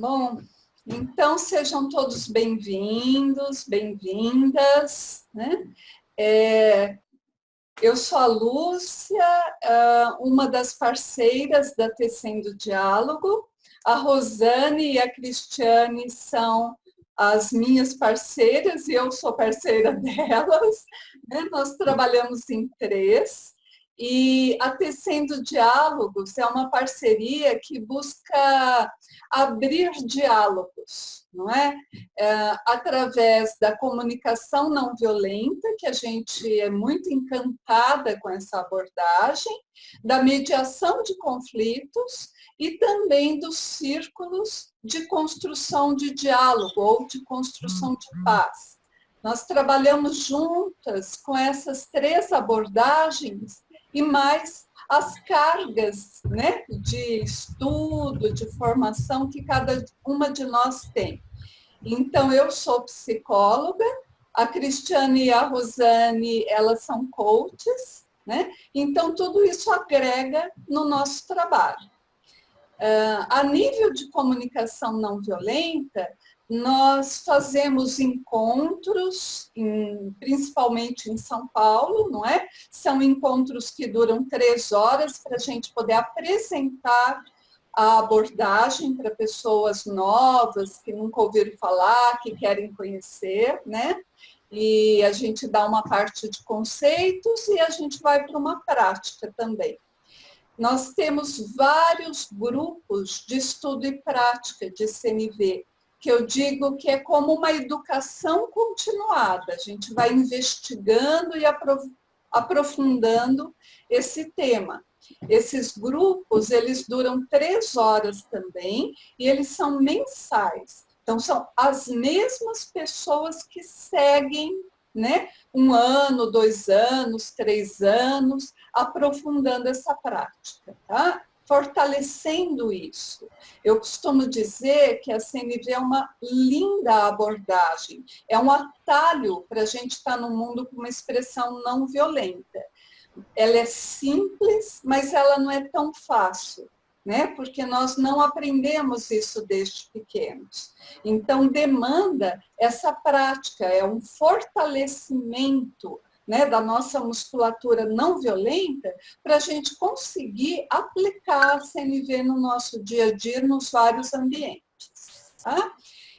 Bom, então sejam todos bem-vindos, bem-vindas, né? Eu sou a Lúcia, uma das parceiras da Tecendo Diálogo. A Rosane e a Cristiane são as minhas parceiras e eu sou parceira delas, né? Nós trabalhamos em três. E a Tecendo Diálogos é uma parceria que busca abrir diálogos, não é? Através da comunicação não violenta, que a gente é muito encantada com essa abordagem, da mediação de conflitos e também dos círculos de construção de diálogo ou de construção de paz. Nós trabalhamos juntas com essas três abordagens e mais as cargas, né, de estudo, de formação que cada uma de nós tem. Então, eu sou psicóloga, a Cristiane e a Rosane, elas são coaches, né? Então, tudo isso agrega no nosso trabalho. A nível de comunicação não violenta, nós fazemos encontros, principalmente em São Paulo, não é? São encontros que duram 3 horas para a gente poder apresentar a abordagem para pessoas novas que nunca ouviram falar, que querem conhecer, né? E a gente dá uma parte de conceitos e a gente vai para uma prática também. Nós temos vários grupos de estudo e prática de CNV, que eu digo que é como uma educação continuada. A gente vai investigando e aprofundando esse tema. Esses grupos, eles duram 3 horas também, e eles são mensais. Então, são as mesmas pessoas que seguem, né, 1 ano, 2 anos, 3 anos, aprofundando essa prática, tá? Fortalecendo isso. Eu costumo dizer que a CNV é uma linda abordagem, é um atalho para a gente estar no mundo com uma expressão não violenta. Ela é simples, mas ela não é tão fácil, né? Porque nós não aprendemos isso desde pequenos. Então, demanda essa prática, é um fortalecimento, né, da nossa musculatura não violenta para a gente conseguir aplicar a CNV no nosso dia a dia, nos vários ambientes. Tá?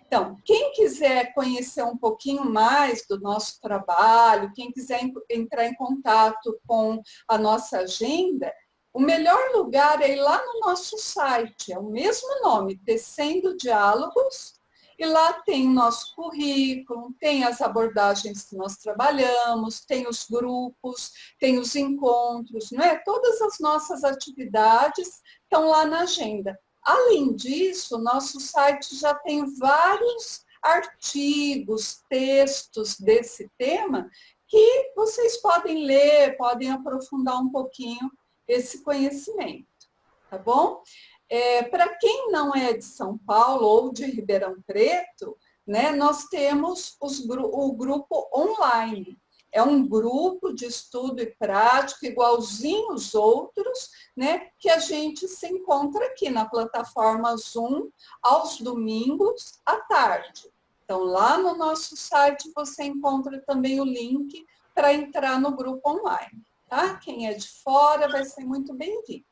Então, quem quiser conhecer um pouquinho mais do nosso trabalho, quem quiser entrar em contato com a nossa agenda, o melhor lugar é ir lá no nosso site, é o mesmo nome, Tecendo Diálogos, e lá tem o nosso currículo, tem as abordagens que nós trabalhamos, tem os grupos, tem os encontros, não é? Todas as nossas atividades estão lá na agenda. Além disso, nosso site já tem vários artigos, textos desse tema que vocês podem ler, podem aprofundar um pouquinho esse conhecimento, tá bom? Para quem não é de São Paulo ou de Ribeirão Preto, né, nós temos o grupo online. É um grupo de estudo e prática, igualzinho os outros, né, que a gente se encontra aqui na plataforma Zoom aos domingos à tarde. Então, lá no nosso site você encontra também o link para entrar no grupo online. Tá? Quem é de fora vai ser muito bem-vindo.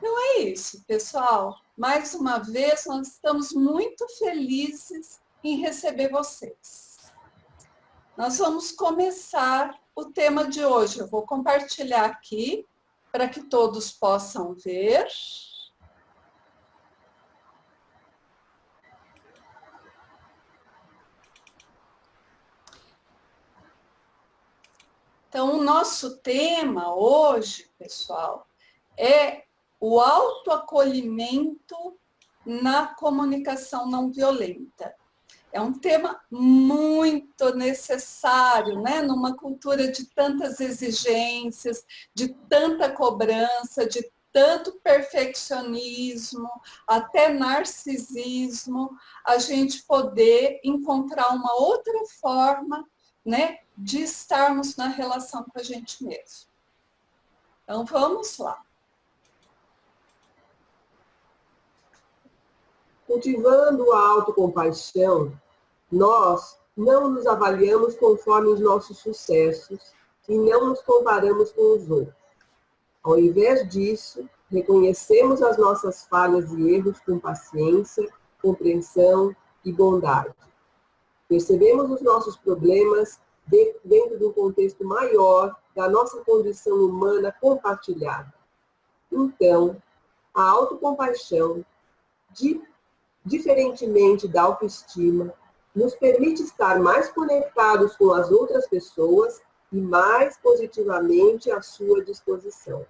Então é isso, pessoal. Mais uma vez, nós estamos muito felizes em receber vocês. Nós vamos começar o tema de hoje. Eu vou compartilhar aqui para que todos possam ver. Então, o nosso tema hoje, pessoal, é o autoacolhimento na comunicação não violenta. É um tema muito necessário, né? Numa cultura de tantas exigências, de tanta cobrança, de tanto perfeccionismo, até narcisismo, a gente poder encontrar uma outra forma, né, de estarmos na relação com a gente mesmo. Então, vamos lá. Cultivando a autocompaixão, nós não nos avaliamos conforme os nossos sucessos e não nos comparamos com os outros. Ao invés disso, reconhecemos as nossas falhas e erros com paciência, compreensão e bondade. Percebemos os nossos problemas dentro de um contexto maior da nossa condição humana compartilhada. Então, a autocompaixão, diferentemente da autoestima, nos permite estar mais conectados com as outras pessoas e mais positivamente à sua disposição.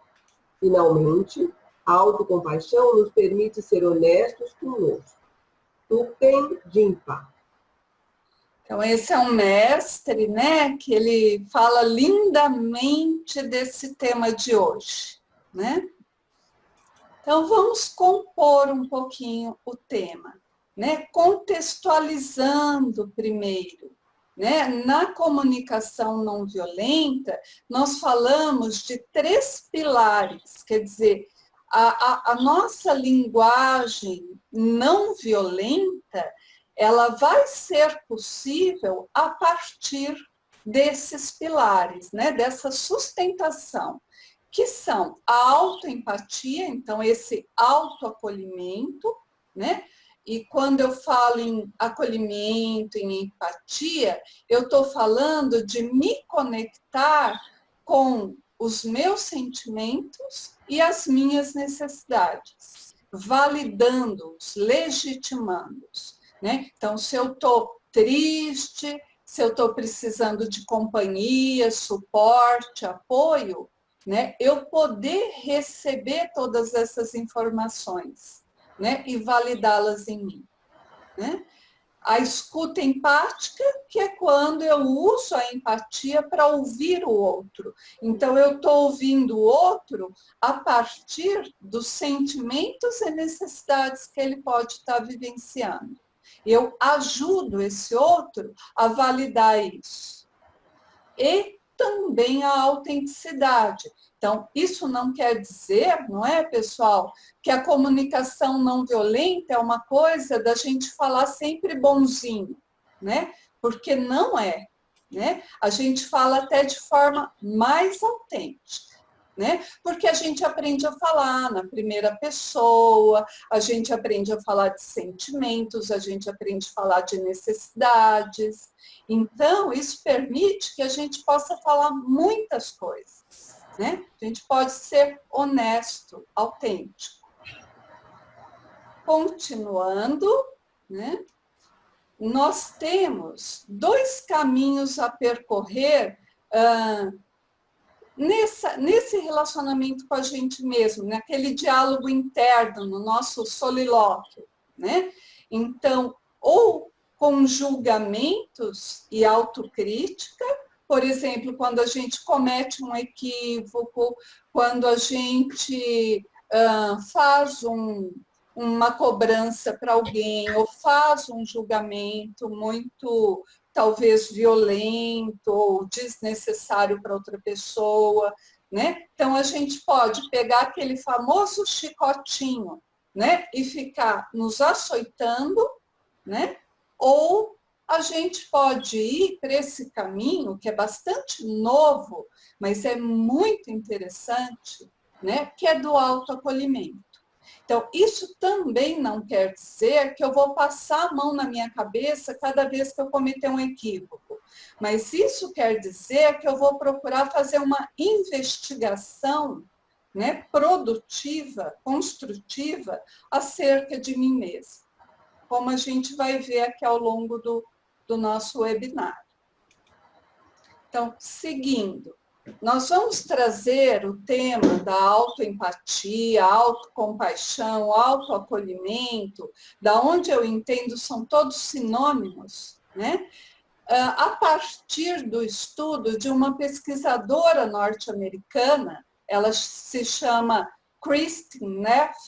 Finalmente, a autocompaixão nos permite ser honestos conosco. Tupen Jinpa. Então, esse é um mestre, né, que ele fala lindamente desse tema de hoje, né? Então, vamos compor um pouquinho o tema, né? Contextualizando primeiro, né? Na comunicação não violenta, nós falamos de 3 pilares, quer dizer, a nossa linguagem não violenta, ela vai ser possível a partir desses pilares, né? Dessa sustentação, que são a autoempatia, então esse autoacolhimento, né? E quando eu falo em acolhimento, em empatia, eu estou falando de me conectar com os meus sentimentos e as minhas necessidades, validando-os, legitimando-os, né? Então, se eu estou triste, se eu estou precisando de companhia, suporte, apoio, né? Eu poder receber todas essas informações, né? E validá-las em mim, né? A escuta empática, que é quando eu uso a empatia para ouvir o outro. Então, eu estou ouvindo o outro a partir dos sentimentos e necessidades que ele pode estar vivenciando. Eu ajudo esse outro a validar isso. E também a autenticidade. Então, isso não quer dizer, não é, pessoal, que a comunicação não violenta é uma coisa da gente falar sempre bonzinho, né? Porque não é, né? A gente fala até de forma mais autêntica, né? Porque a gente aprende a falar na primeira pessoa, a gente aprende a falar de sentimentos, a gente aprende a falar de necessidades. Então, isso permite que a gente possa falar muitas coisas, né? A gente pode ser honesto, autêntico. Continuando, né? Nós temos 2 caminhos a percorrer nesse relacionamento com a gente mesmo, naquele diálogo interno, no nosso solilóquio, né? Então, ou com julgamentos e autocrítica, por exemplo, quando a gente comete um equívoco, quando a gente faz uma cobrança para alguém, ou faz um julgamento muito, talvez, violento ou desnecessário para outra pessoa, né? Então, a gente pode pegar aquele famoso chicotinho, né? E ficar nos açoitando, né? Ou a gente pode ir para esse caminho, que é bastante novo, mas é muito interessante, né? Que é do autoacolhimento. Então, isso também não quer dizer que eu vou passar a mão na minha cabeça cada vez que eu cometer um equívoco. Mas isso quer dizer que eu vou procurar fazer uma investigação, né, produtiva, construtiva, acerca de mim mesma, como a gente vai ver aqui ao longo do nosso webinar. Então, seguindo, nós vamos trazer o tema da autoempatia, autocompaixão, autoacolhimento, da onde eu entendo são todos sinônimos, né? A partir do estudo de uma pesquisadora norte-americana, ela se chama Kristin Neff,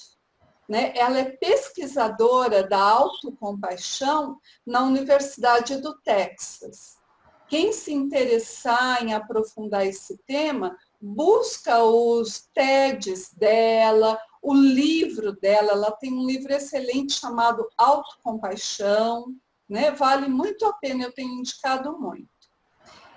né? Ela é pesquisadora da autocompaixão na Universidade do Texas. Quem se interessar em aprofundar esse tema, busca os TEDs dela, o livro dela. Ela tem um livro excelente chamado Autocompaixão, né? Vale muito a pena, eu tenho indicado muito.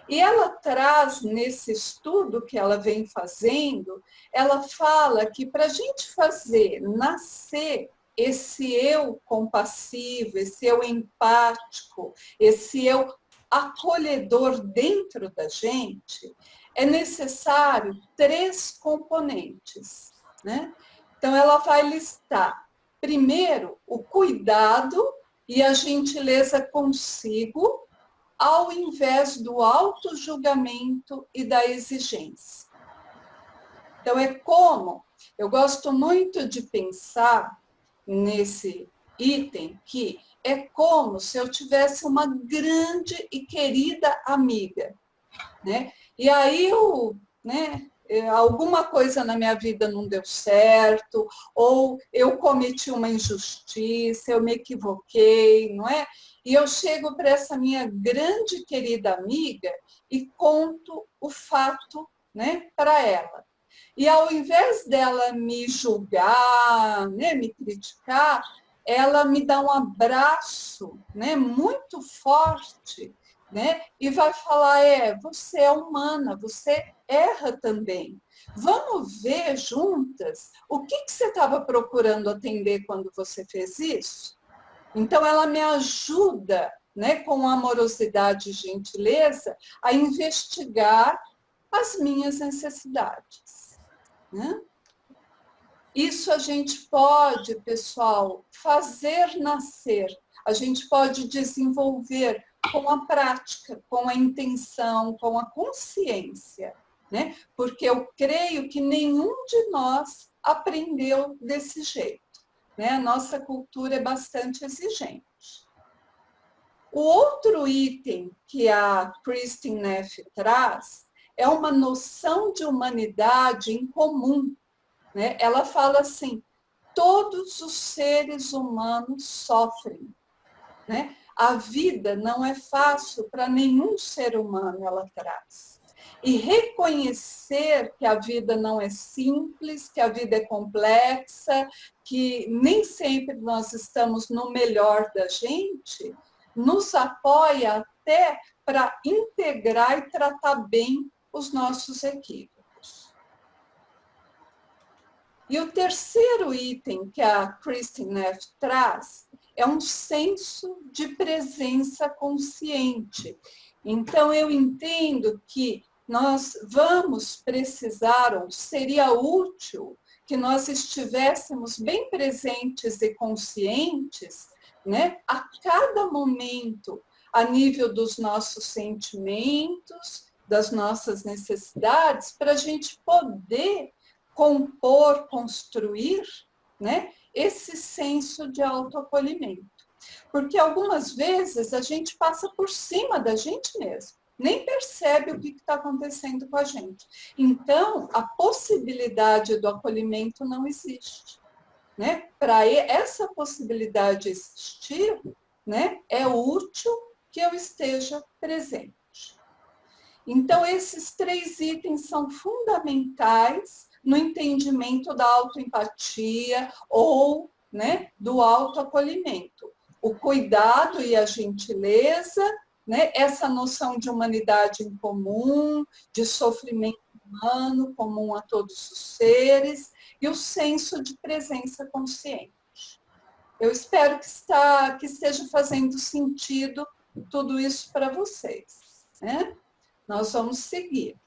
E ela traz, nesse estudo que ela vem fazendo, ela fala que para a gente fazer nascer esse eu compassivo, esse eu empático, esse eu acolhedor dentro da gente, é necessário 3 componentes, né? Então, ela vai listar, primeiro, o cuidado e a gentileza consigo, ao invés do autojulgamento e da exigência. Então, é como, eu gosto muito de pensar nesse item que é como se eu tivesse uma grande e querida amiga, né? E aí alguma coisa na minha vida não deu certo, ou eu cometi uma injustiça, eu me equivoquei, não é? E eu chego para essa minha grande e querida amiga e conto o fato, né, para ela. E ao invés dela me julgar, né, me criticar, ela me dá um abraço, né, muito forte, né, e vai falar, você é humana, você erra também. Vamos ver juntas o que você estava procurando atender quando você fez isso? Então, ela me ajuda, né, com amorosidade e gentileza, a investigar as minhas necessidades, né? Isso a gente pode, pessoal, fazer nascer, a gente pode desenvolver com a prática, com a intenção, com a consciência, né? Porque eu creio que nenhum de nós aprendeu desse jeito, né? A nossa cultura é bastante exigente. O outro item que a Kristin Neff traz é uma noção de humanidade em comum, né? Ela fala assim, todos os seres humanos sofrem, né? A vida não é fácil para nenhum ser humano, ela traz. E reconhecer que a vida não é simples, que a vida é complexa, que nem sempre nós estamos no melhor da gente, nos apoia até para integrar e tratar bem os nossos equívocos. E o terceiro item que a Kristin Neff traz é um senso de presença consciente. Então, eu entendo que nós vamos precisar, ou seria útil, que nós estivéssemos bem presentes e conscientes, né, a cada momento, a nível dos nossos sentimentos, das nossas necessidades, para a gente poder compor, construir, né, esse senso de autoacolhimento. Porque algumas vezes a gente passa por cima da gente mesmo, nem percebe o que está acontecendo com a gente. Então, a possibilidade do acolhimento não existe, né? Para essa possibilidade existir, né, é útil que eu esteja presente. Então, esses 3 itens são fundamentais no entendimento da autoempatia ou, né, do autoacolhimento. O cuidado e a gentileza, né, essa noção de humanidade em comum, de sofrimento humano comum a todos os seres, e o senso de presença consciente. Eu espero que esteja fazendo sentido tudo isso para vocês, né? Nós vamos seguir.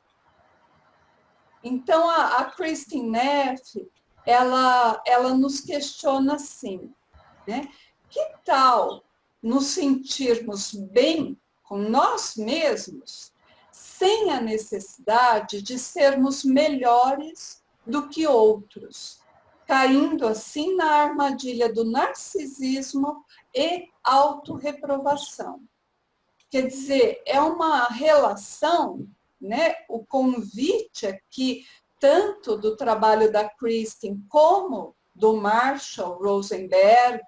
Então, a Kristin Neff, ela nos questiona assim, né? Que tal nos sentirmos bem com nós mesmos, sem a necessidade de sermos melhores do que outros, caindo assim na armadilha do narcisismo e autorreprovação? Quer dizer, é uma relação, né? O convite aqui, tanto do trabalho da Kristin como do Marshall Rosenberg,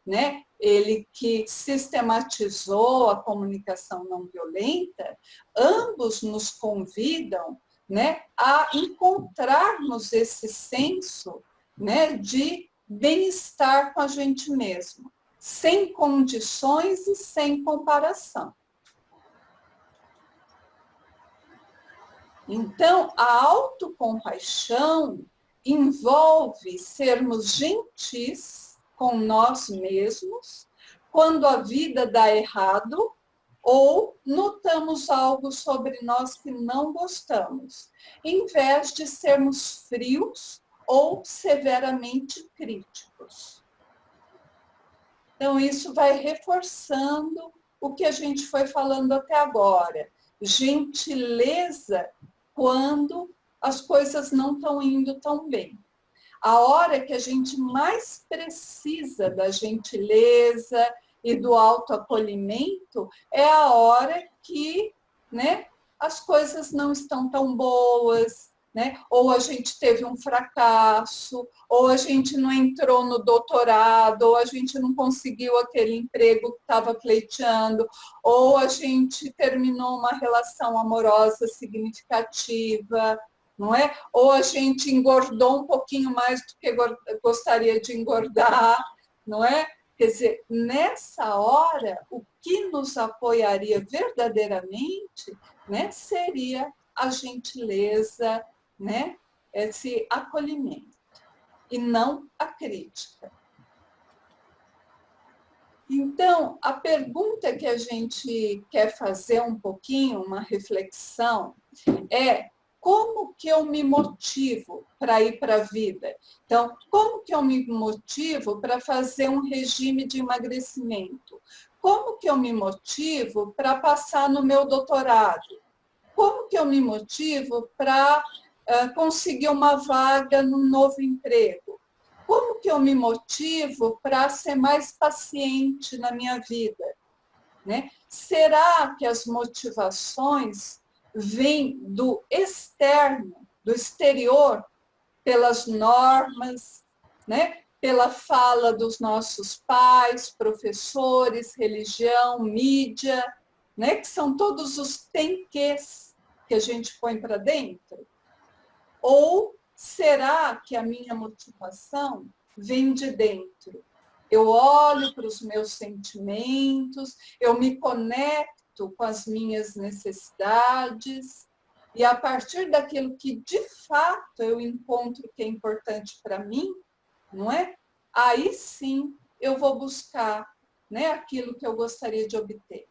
né? Ele que sistematizou a comunicação não violenta, ambos nos convidam né, a encontrarmos esse senso, né, de bem-estar com a gente mesmo, sem condições e sem comparação. Então, a autocompaixão envolve sermos gentis com nós mesmos quando a vida dá errado ou notamos algo sobre nós que não gostamos, em vez de sermos frios ou severamente críticos. Então, isso vai reforçando o que a gente foi falando até agora. Gentileza quando as coisas não estão indo tão bem. A hora que a gente mais precisa da gentileza e do autoacolhimento é a hora que, né, as coisas não estão tão boas, né? Ou a gente teve um fracasso, ou a gente não entrou no doutorado, ou a gente não conseguiu aquele emprego que estava pleiteando, ou a gente terminou uma relação amorosa significativa, não é? Ou a gente engordou um pouquinho mais do que gostaria de engordar, não é? Quer dizer, nessa hora, o que nos apoiaria verdadeiramente, né, seria a gentileza, né, esse acolhimento, e não a crítica. Então, a pergunta que a gente quer fazer um pouquinho, uma reflexão, é: como que eu me motivo para ir para a vida? Então, como que eu me motivo para fazer um regime de emagrecimento? Como que eu me motivo para passar no meu doutorado? Como que eu me motivo para conseguir uma vaga num novo emprego? Como que eu me motivo para ser mais paciente na minha vida? Né? Será que as motivações vêm do externo, do exterior, pelas normas, né? Pela fala dos nossos pais, professores, religião, mídia, né? Que são todos os tem-ques que a gente põe para dentro? Ou será que a minha motivação vem de dentro? Eu olho para os meus sentimentos, eu me conecto com as minhas necessidades, e a partir daquilo que de fato eu encontro que é importante para mim, não é? Aí sim eu vou buscar, né, aquilo que eu gostaria de obter.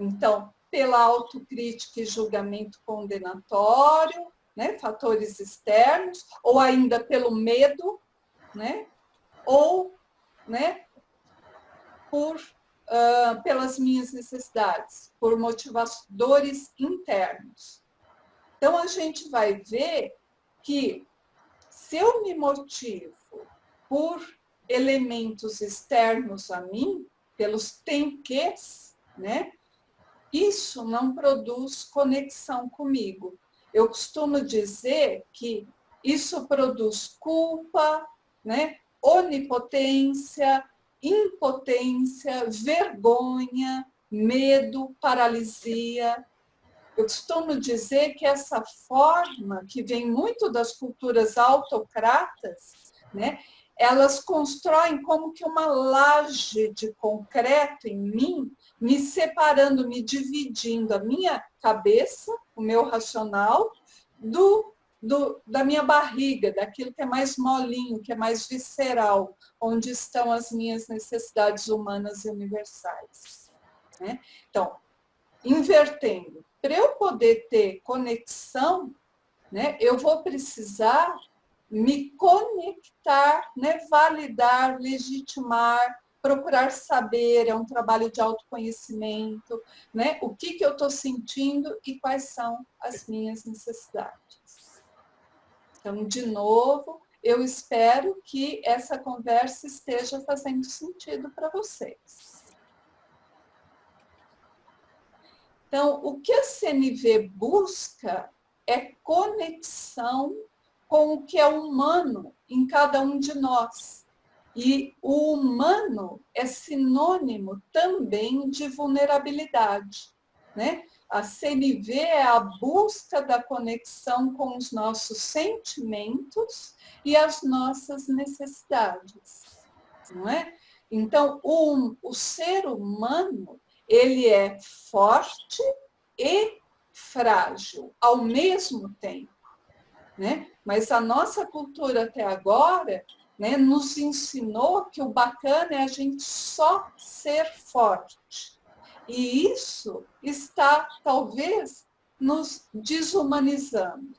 Então, pela autocrítica e julgamento condenatório, né, fatores externos, ou ainda pelo medo, né, ou, né, pelas minhas necessidades, por motivadores internos. Então, a gente vai ver que se eu me motivo por elementos externos a mim, pelos tem-ques, né, isso não produz conexão comigo. Eu costumo dizer que isso produz culpa, né, onipotência, impotência, vergonha, medo, paralisia. Eu costumo dizer que essa forma, que vem muito das culturas autocratas, né, elas constroem como que uma laje de concreto em mim, me separando, me dividindo a minha cabeça, o meu racional, da minha barriga, daquilo que é mais molinho, que é mais visceral, onde estão as minhas necessidades humanas e universais. Né? Então, invertendo, para eu poder ter conexão, né, eu vou precisar me conectar, né, validar, legitimar, procurar saber, é um trabalho de autoconhecimento, né, o que eu estou sentindo e quais são as minhas necessidades. Então, de novo, eu espero que essa conversa esteja fazendo sentido para vocês. Então, o que a CNV busca é conexão com o que é humano em cada um de nós. E o humano é sinônimo também de vulnerabilidade, né? A CNV é a busca da conexão com os nossos sentimentos e as nossas necessidades, não é? Então, o ser humano, ele é forte e frágil ao mesmo tempo, né? Mas a nossa cultura até agora, né, nos ensinou que o bacana é a gente só ser forte. E isso está, talvez, nos desumanizando.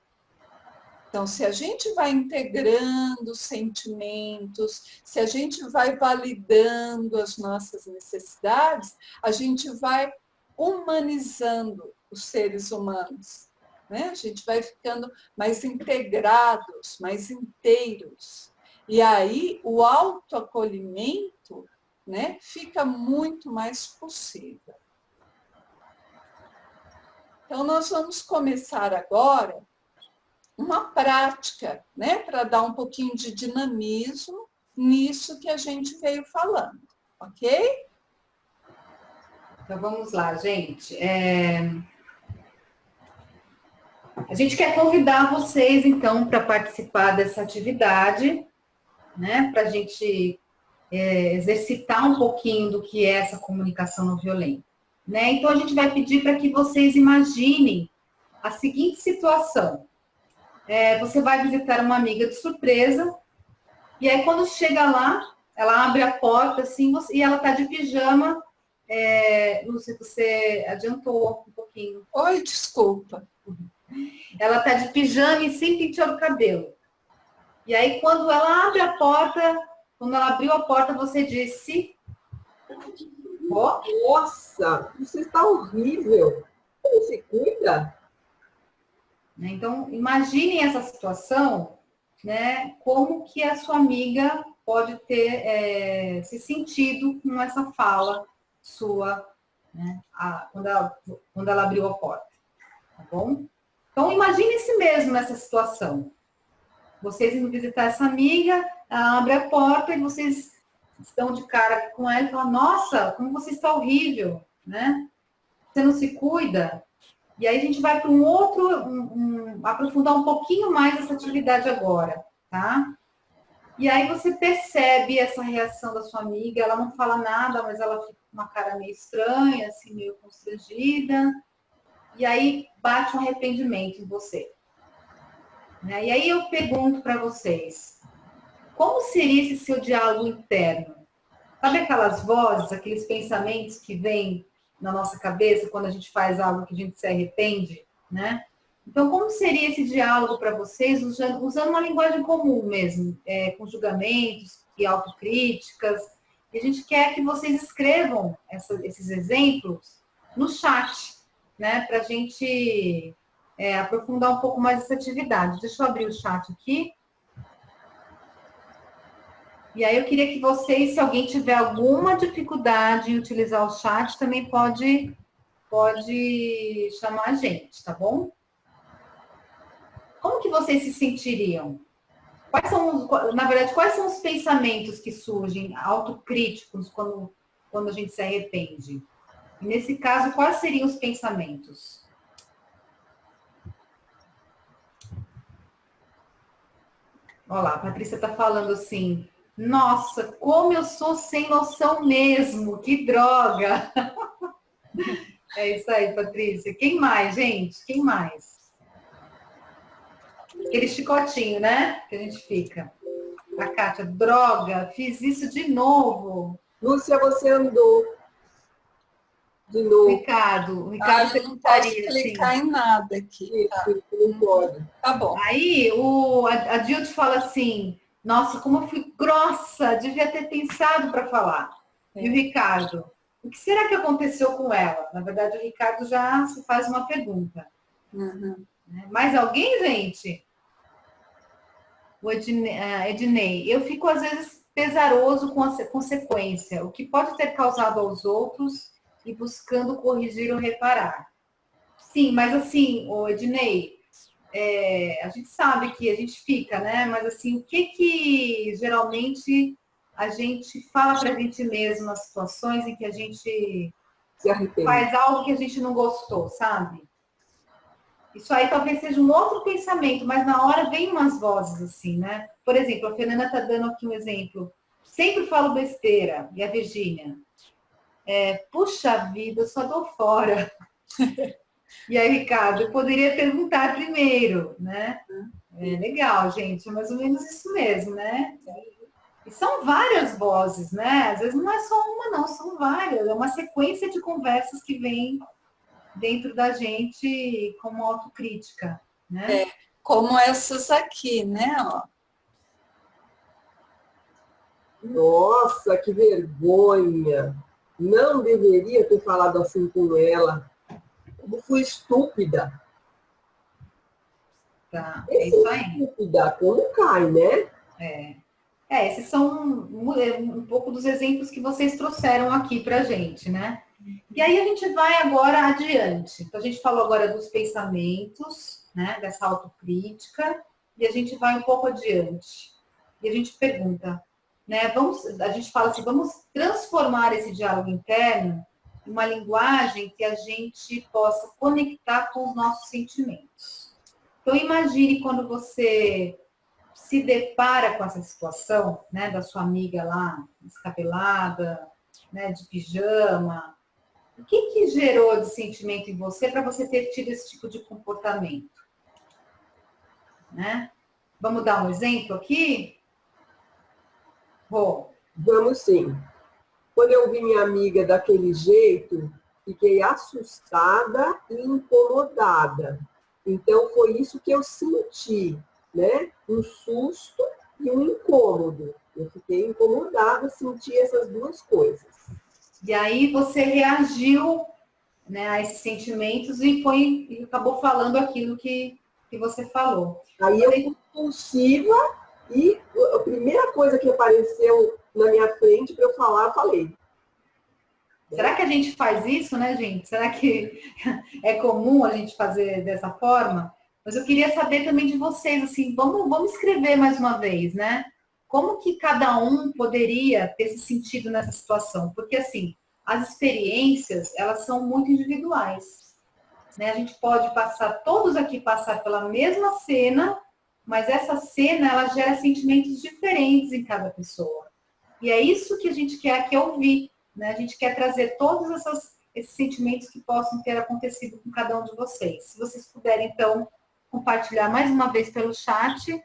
Então, se a gente vai integrando sentimentos, se a gente vai validando as nossas necessidades, a gente vai humanizando os seres humanos, né? A gente vai ficando mais integrados, mais inteiros. E aí o autoacolhimento, né, fica muito mais possível. Então, nós vamos começar agora uma prática, né, para dar um pouquinho de dinamismo nisso que a gente veio falando, ok? Então, vamos lá, gente. A gente quer convidar vocês, então, para participar dessa atividade, né, para a gente exercitar um pouquinho do que é essa comunicação não violenta, né? Então, a gente vai pedir para que vocês imaginem a seguinte situação. Você vai visitar uma amiga de surpresa, e aí quando chega lá, ela abre a porta, assim, e ela está de pijama. Lúcia, você adiantou um pouquinho. Oi, desculpa. Ela está de pijama e sem pentear o cabelo. E aí, quando ela abre a porta, quando ela abriu a porta, você disse... Oh, nossa, isso está horrível. Não se cuida? Então, imaginem essa situação, né? Como que a sua amiga pode ter se sentido com essa fala sua, né? Quando ela abriu a porta, tá bom? Então, imagine-se mesmo nessa situação. Vocês indo visitar essa amiga, ela abre a porta e vocês estão de cara com ela e falam, nossa, como você está horrível, né? Você não se cuida? E aí a gente vai para um outro, aprofundar um pouquinho mais essa atividade agora, tá? E aí você percebe essa reação da sua amiga, ela não fala nada, mas ela fica com uma cara meio estranha, assim, meio constrangida. E aí bate um arrependimento em você. E aí eu pergunto para vocês, como seria esse seu diálogo interno? Sabe aquelas vozes, aqueles pensamentos que vêm na nossa cabeça quando a gente faz algo que a gente se arrepende, né? Então, como seria esse diálogo para vocês, usando uma linguagem comum mesmo, com julgamentos e autocríticas? E a gente quer que vocês escrevam esses exemplos no chat, né? Para a gente aprofundar um pouco mais essa atividade. Deixa eu abrir o chat aqui. E aí eu queria que vocês, se alguém tiver alguma dificuldade em utilizar o chat, também pode chamar a gente, tá bom? Como que vocês se sentiriam? Quais são os pensamentos que surgem autocríticos quando a gente se arrepende? E nesse caso, quais seriam os pensamentos? Olha lá, a Patrícia está falando assim, nossa, como eu sou sem noção mesmo, que droga! É isso aí, Patrícia. Quem mais, gente? Quem mais? Aquele chicotinho, né? Que a gente fica. A Kátia, droga, fiz isso de novo. Lúcia, você andou de novo. O Ricardo Eu não posso clicar em nada aqui. Tá? Não pode. Tá bom. Aí a Dilde fala assim, nossa, como eu fui grossa, devia ter pensado para falar. E o Ricardo, o que será que aconteceu com ela? Na verdade, o Ricardo já se faz uma pergunta. Uhum. Mais alguém, gente? O Ednei, eu fico às vezes pesaroso com a consequência, o que pode ter causado aos outros e buscando corrigir ou reparar. Sim, mas assim, o Ednei, a gente sabe que a gente fica, né? Mas assim, o que geralmente a gente fala para a gente mesmo nas situações em que a gente se arrepende. Faz algo que a gente não gostou, sabe? Isso aí talvez seja um outro pensamento, mas na hora vem umas vozes assim, né? Por exemplo, a Fernanda está dando aqui um exemplo. Sempre falo besteira. E a Virgínia? Puxa vida, eu só dou fora. E aí, Ricardo, eu poderia perguntar primeiro, né? Legal, gente, é mais ou menos isso mesmo, né? E são várias vozes, né? Às vezes não é só uma, não, são várias. É uma sequência de conversas que vem dentro da gente como autocrítica, né? Como essas aqui, né? Ó. Nossa, que vergonha! Não deveria ter falado assim com ela. Como fui estúpida. Tá, é isso aí. Estúpida, como cai, né? Esses são um pouco dos exemplos que vocês trouxeram aqui pra gente, né? E aí a gente vai agora adiante. Então a gente falou agora dos pensamentos, né? Dessa autocrítica, e a gente vai um pouco adiante. E a gente pergunta, né? A gente fala assim, vamos transformar esse diálogo interno em uma linguagem que a gente possa conectar com os nossos sentimentos. Então imagine quando você se depara com essa situação, né, da sua amiga lá, descabelada, né, de pijama, o que gerou de sentimento em você para você ter tido esse tipo de comportamento? Né? Vamos dar um exemplo aqui? Rô. Vamos sim. Quando eu vi minha amiga daquele jeito, fiquei assustada e incomodada. Então, foi isso que eu senti, né? Um susto e um incômodo. Eu fiquei incomodada, senti essas duas coisas. E aí você reagiu, né, a esses sentimentos e acabou falando aquilo que você falou. Aí eu fui impulsiva e a primeira coisa que apareceu na minha frente para eu falar, eu falei. Será que a gente faz isso, né, gente? Será que é comum a gente fazer dessa forma? Mas eu queria saber também de vocês, assim, vamos escrever mais uma vez, né? Como que cada um poderia ter se sentido nessa situação? Porque, assim, as experiências, elas são muito individuais. Né? A gente pode todos aqui passar pela mesma cena, mas essa cena, ela gera sentimentos diferentes em cada pessoa. E é isso que a gente quer aqui ouvir. Né? A gente quer trazer todos esses sentimentos que possam ter acontecido com cada um de vocês. Se vocês puderem, então, compartilhar mais uma vez pelo chat.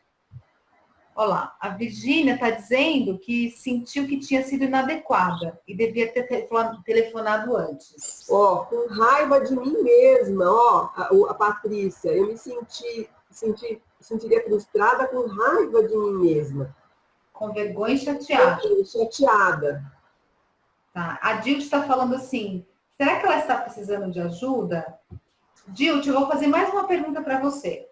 Olha lá, a Virgínia está dizendo que sentiu que tinha sido inadequada e devia ter telefonado antes. Ó, com raiva de mim mesma, ó, a Patrícia, eu me sentiria frustrada com raiva de mim mesma. Com vergonha e chateada. Chateada. Tá. A Dilt está falando assim, será que ela está precisando de ajuda? Dilt, eu vou fazer mais uma pergunta para você.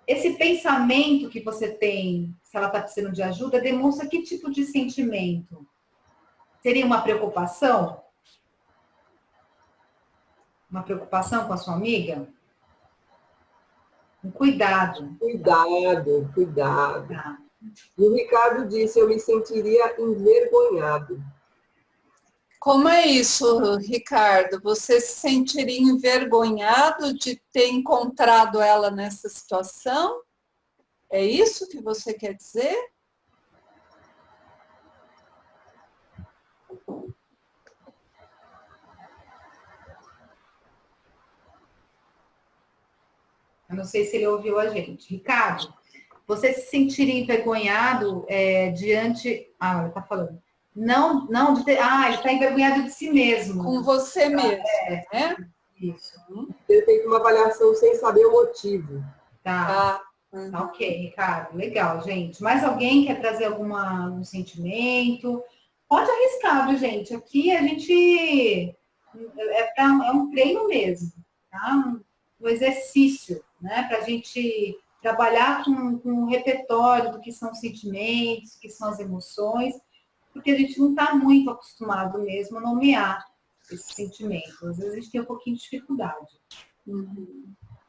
Esse pensamento que você tem, se ela está precisando de ajuda, demonstra que tipo de sentimento? Seria uma preocupação? Uma preocupação com a sua amiga? Um cuidado. Cuidado. Tá. E o Ricardo disse, eu me sentiria envergonhado. Como é isso, Ricardo? Você se sentiria envergonhado de ter encontrado ela nessa situação? É isso que você quer dizer? Eu não sei se ele ouviu a gente. Ricardo, você se sentiria envergonhado diante... Ah, ele está falando. Não de ter... Ah, ele está envergonhado de si mesmo. Com você mesmo, né? Isso. Ter feito uma avaliação sem saber o motivo. Tá. Ok, Ricardo. Legal, gente. Mais alguém quer trazer algum sentimento? Pode arriscar, viu, gente? Aqui a gente... É um treino mesmo, tá? Um exercício, né? Para a gente trabalhar com um repertório do que são os sentimentos, do que são as emoções, porque a gente não está muito acostumado mesmo a nomear esses sentimentos. Às vezes a gente tem um pouquinho de dificuldade.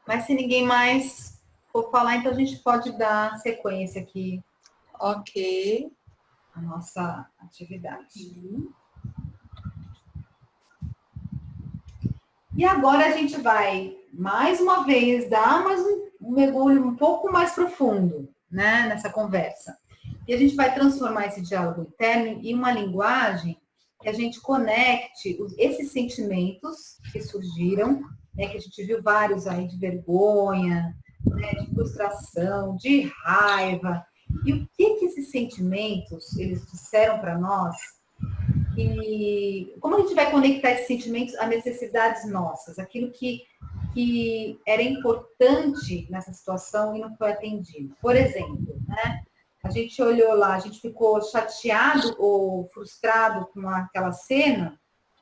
Mas se ninguém mais for falar, então a gente pode dar sequência aqui. Ok. A nossa atividade. E agora a gente vai, mais uma vez, dar mais um mergulho um pouco mais profundo, né, nessa conversa. E a gente vai transformar esse diálogo interno em uma linguagem que a gente conecte esses sentimentos que surgiram, né, que a gente viu vários aí de vergonha, né, de frustração, de raiva. E o que esses sentimentos, eles disseram para nós? E como a gente vai conectar esses sentimentos a necessidades nossas, aquilo que era importante nessa situação e não foi atendido. Por exemplo, né? A gente olhou lá, a gente ficou chateado ou frustrado com aquela cena.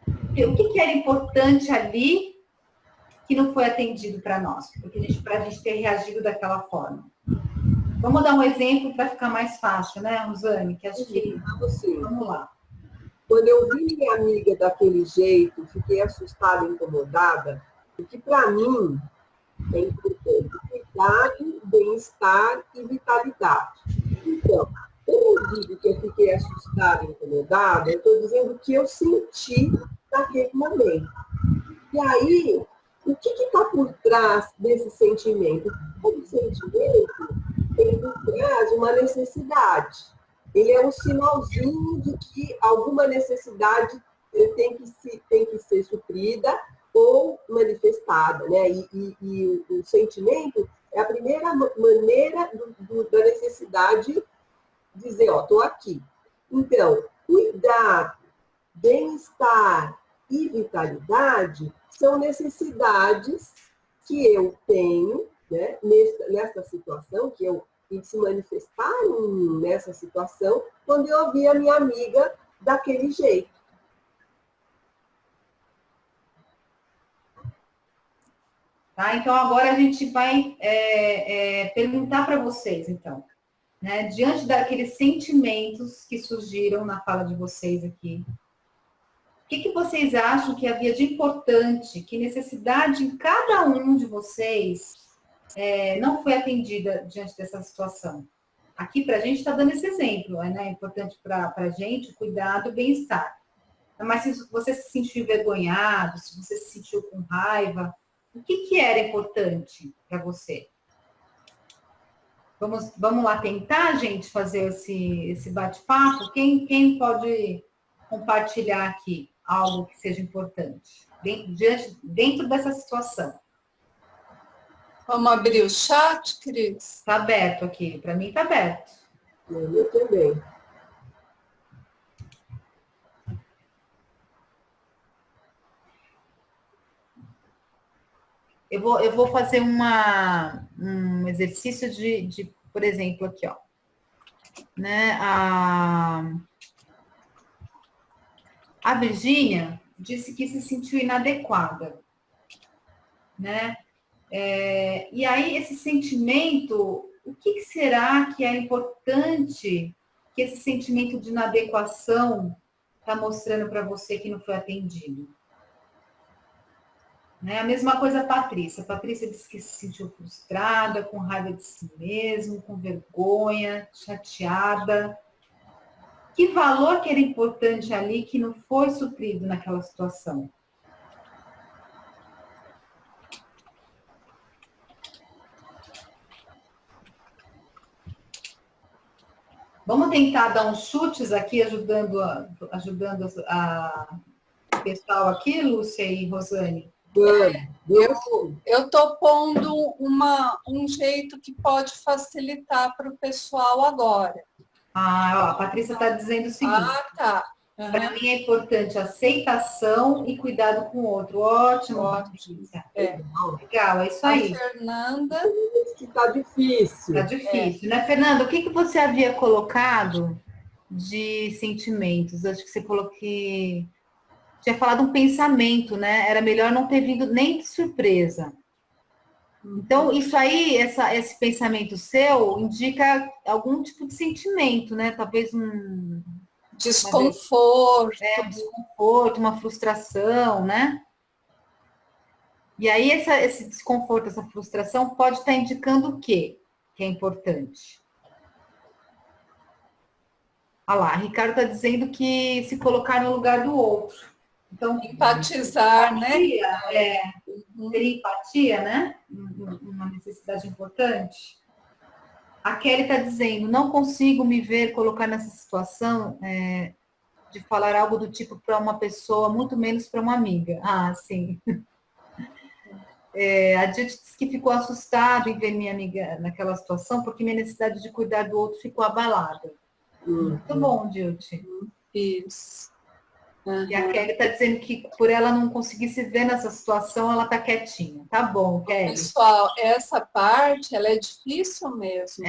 O que era importante ali que não foi atendido para nós? Para a gente ter reagido daquela forma. Vamos dar um exemplo para ficar mais fácil, né, Rosane? Que acho que... Vamos lá. Quando eu vi minha amiga daquele jeito, fiquei assustada, incomodada, porque para mim é importante cuidado, bem-estar e vitalidade. Então, quando eu digo que eu fiquei assustada, incomodada, eu estou dizendo o que eu senti naquele momento. E aí, o que está por trás desse sentimento? O sentimento, ele nos traz uma necessidade. Ele é um sinalzinho de que alguma necessidade tem que ser suprida ou manifestada, né? E o sentimento é a primeira maneira da necessidade dizer, ó, estou aqui. Então, cuidado, bem-estar e vitalidade são necessidades que eu tenho, né, nessa situação, que se manifestaram nessa situação, quando eu vi a minha amiga daquele jeito. Tá? Então, agora a gente vai perguntar para vocês, então, né, diante daqueles sentimentos que surgiram na fala de vocês aqui, o que vocês acham que havia de importante, que necessidade em cada um de vocês não foi atendida diante dessa situação? Aqui, para a gente, está dando esse exemplo, né? É importante para a gente o cuidado e o bem-estar. Mas se você se sentiu envergonhado, se você se sentiu com raiva, o que era importante para você? Vamos lá tentar, gente, fazer esse bate-papo? Quem pode compartilhar aqui algo que seja importante dentro dessa situação? Vamos abrir o chat, Cris? Está aberto aqui, para mim está aberto. Eu também. Eu vou fazer um exercício de, por exemplo, aqui, ó. Né, a Virgínia disse que se sentiu inadequada, né? E aí, esse sentimento, o que será que é importante que esse sentimento de inadequação está mostrando para você que não foi atendido? Né? A mesma coisa a Patrícia. A Patrícia disse que se sentiu frustrada, com raiva de si mesma, com vergonha, chateada. Que valor que era importante ali que não foi suprido naquela situação? Vamos tentar dar uns chutes aqui, ajudando o pessoal aqui, Lúcia e Rosane? Eu estou pondo um jeito que pode facilitar para o pessoal agora. Ó, a Patrícia está dizendo o seguinte. Tá. Uhum. Para mim é importante aceitação e cuidado com o outro. Ótimo. Patrícia. Legal, é isso aí. A Fernanda... que está difícil. Está difícil, né, Fernanda? O que você havia colocado de sentimentos? Acho que você falou que tinha falado um pensamento, né? Era melhor não ter vindo nem de surpresa. Então, isso aí, esse pensamento seu, indica algum tipo de sentimento, né? Talvez um... desconforto. Um desconforto, uma frustração, né? E aí, esse desconforto, essa frustração pode estar indicando o quê que é importante? Olha lá, Ricardo está dizendo que se colocar no lugar do outro, Então, empatizar, empatia, né? Ter empatia, né? Uma necessidade importante. A Kelly está dizendo, não consigo me ver colocar nessa situação de falar algo do tipo para uma pessoa, muito menos para uma amiga. Ah, sim. A Judith disse que ficou assustada em ver minha amiga naquela situação, porque minha necessidade de cuidar do outro ficou abalada. Muito bom, Judith. Isso. E a Kelly está dizendo que por ela não conseguir se ver nessa situação, ela está quietinha. Tá bom, Kelly. Pessoal, essa parte, ela é difícil mesmo.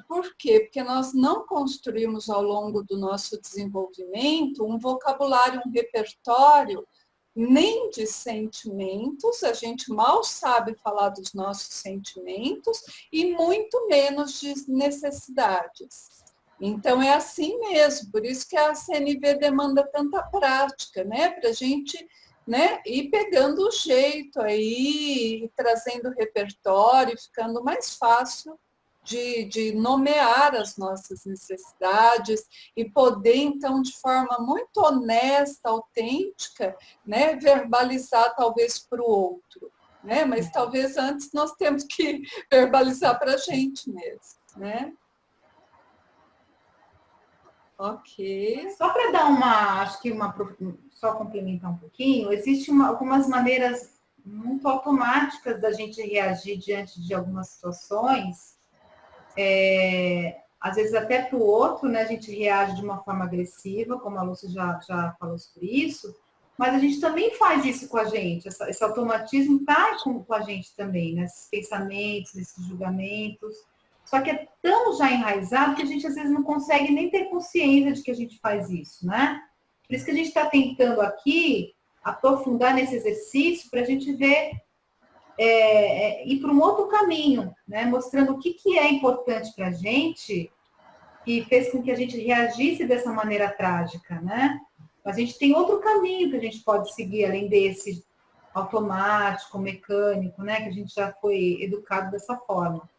Por quê? Porque nós não construímos ao longo do nosso desenvolvimento um vocabulário, um repertório, nem de sentimentos, a gente mal sabe falar dos nossos sentimentos, e muito menos de necessidades. Então, é assim mesmo, por isso que a CNV demanda tanta prática, né? Para a gente, né, ir pegando o jeito aí, trazendo repertório, ficando mais fácil de nomear as nossas necessidades e poder, então, de forma muito honesta, autêntica, né, verbalizar talvez para o outro, né? Mas talvez antes nós temos que verbalizar para a gente mesmo, né? Ok. Só para dar só complementar um pouquinho, existem algumas maneiras muito automáticas da gente reagir diante de algumas situações. Às vezes até para o outro, né, a gente reage de uma forma agressiva, como a Lúcia já falou sobre isso, mas a gente também faz isso com a gente, esse automatismo está com a gente também, né, esses pensamentos, esses julgamentos. Só que é tão já enraizado que a gente às vezes não consegue nem ter consciência de que a gente faz isso, né? Por isso que a gente está tentando aqui aprofundar nesse exercício para a gente ver, ir para um outro caminho, né? Mostrando o que é importante para a gente que fez com que a gente reagisse dessa maneira trágica, né? Mas a gente tem outro caminho que a gente pode seguir, além desse automático, mecânico, né? Que a gente já foi educado dessa forma.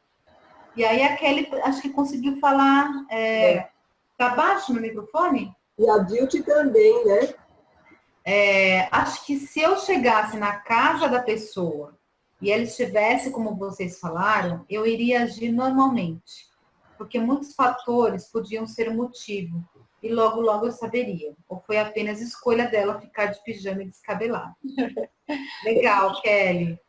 E aí a Kelly, acho que conseguiu falar. Tá baixo no microfone? E a Dilti também, né? Acho que se eu chegasse na casa da pessoa e ela estivesse, como vocês falaram, eu iria agir normalmente. Porque muitos fatores podiam ser o motivo. E logo, logo eu saberia. Ou foi apenas escolha dela ficar de pijama e descabelada. Legal, Kelly.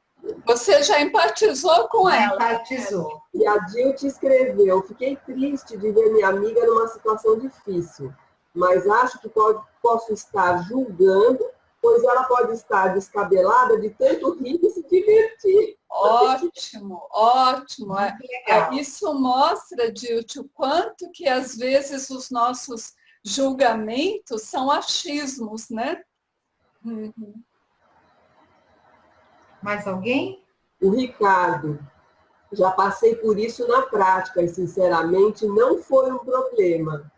Você já empatizou com ela. Empatizou. E a Dilti escreveu, fiquei triste de ver minha amiga numa situação difícil, mas acho que posso estar julgando, pois ela pode estar descabelada de tanto rir e se divertir. Ótimo, ótimo. Isso mostra, Dilti, o quanto que às vezes os nossos julgamentos são achismos, né? Mais alguém? O Ricardo, já passei por isso na prática e, sinceramente, não foi um problema.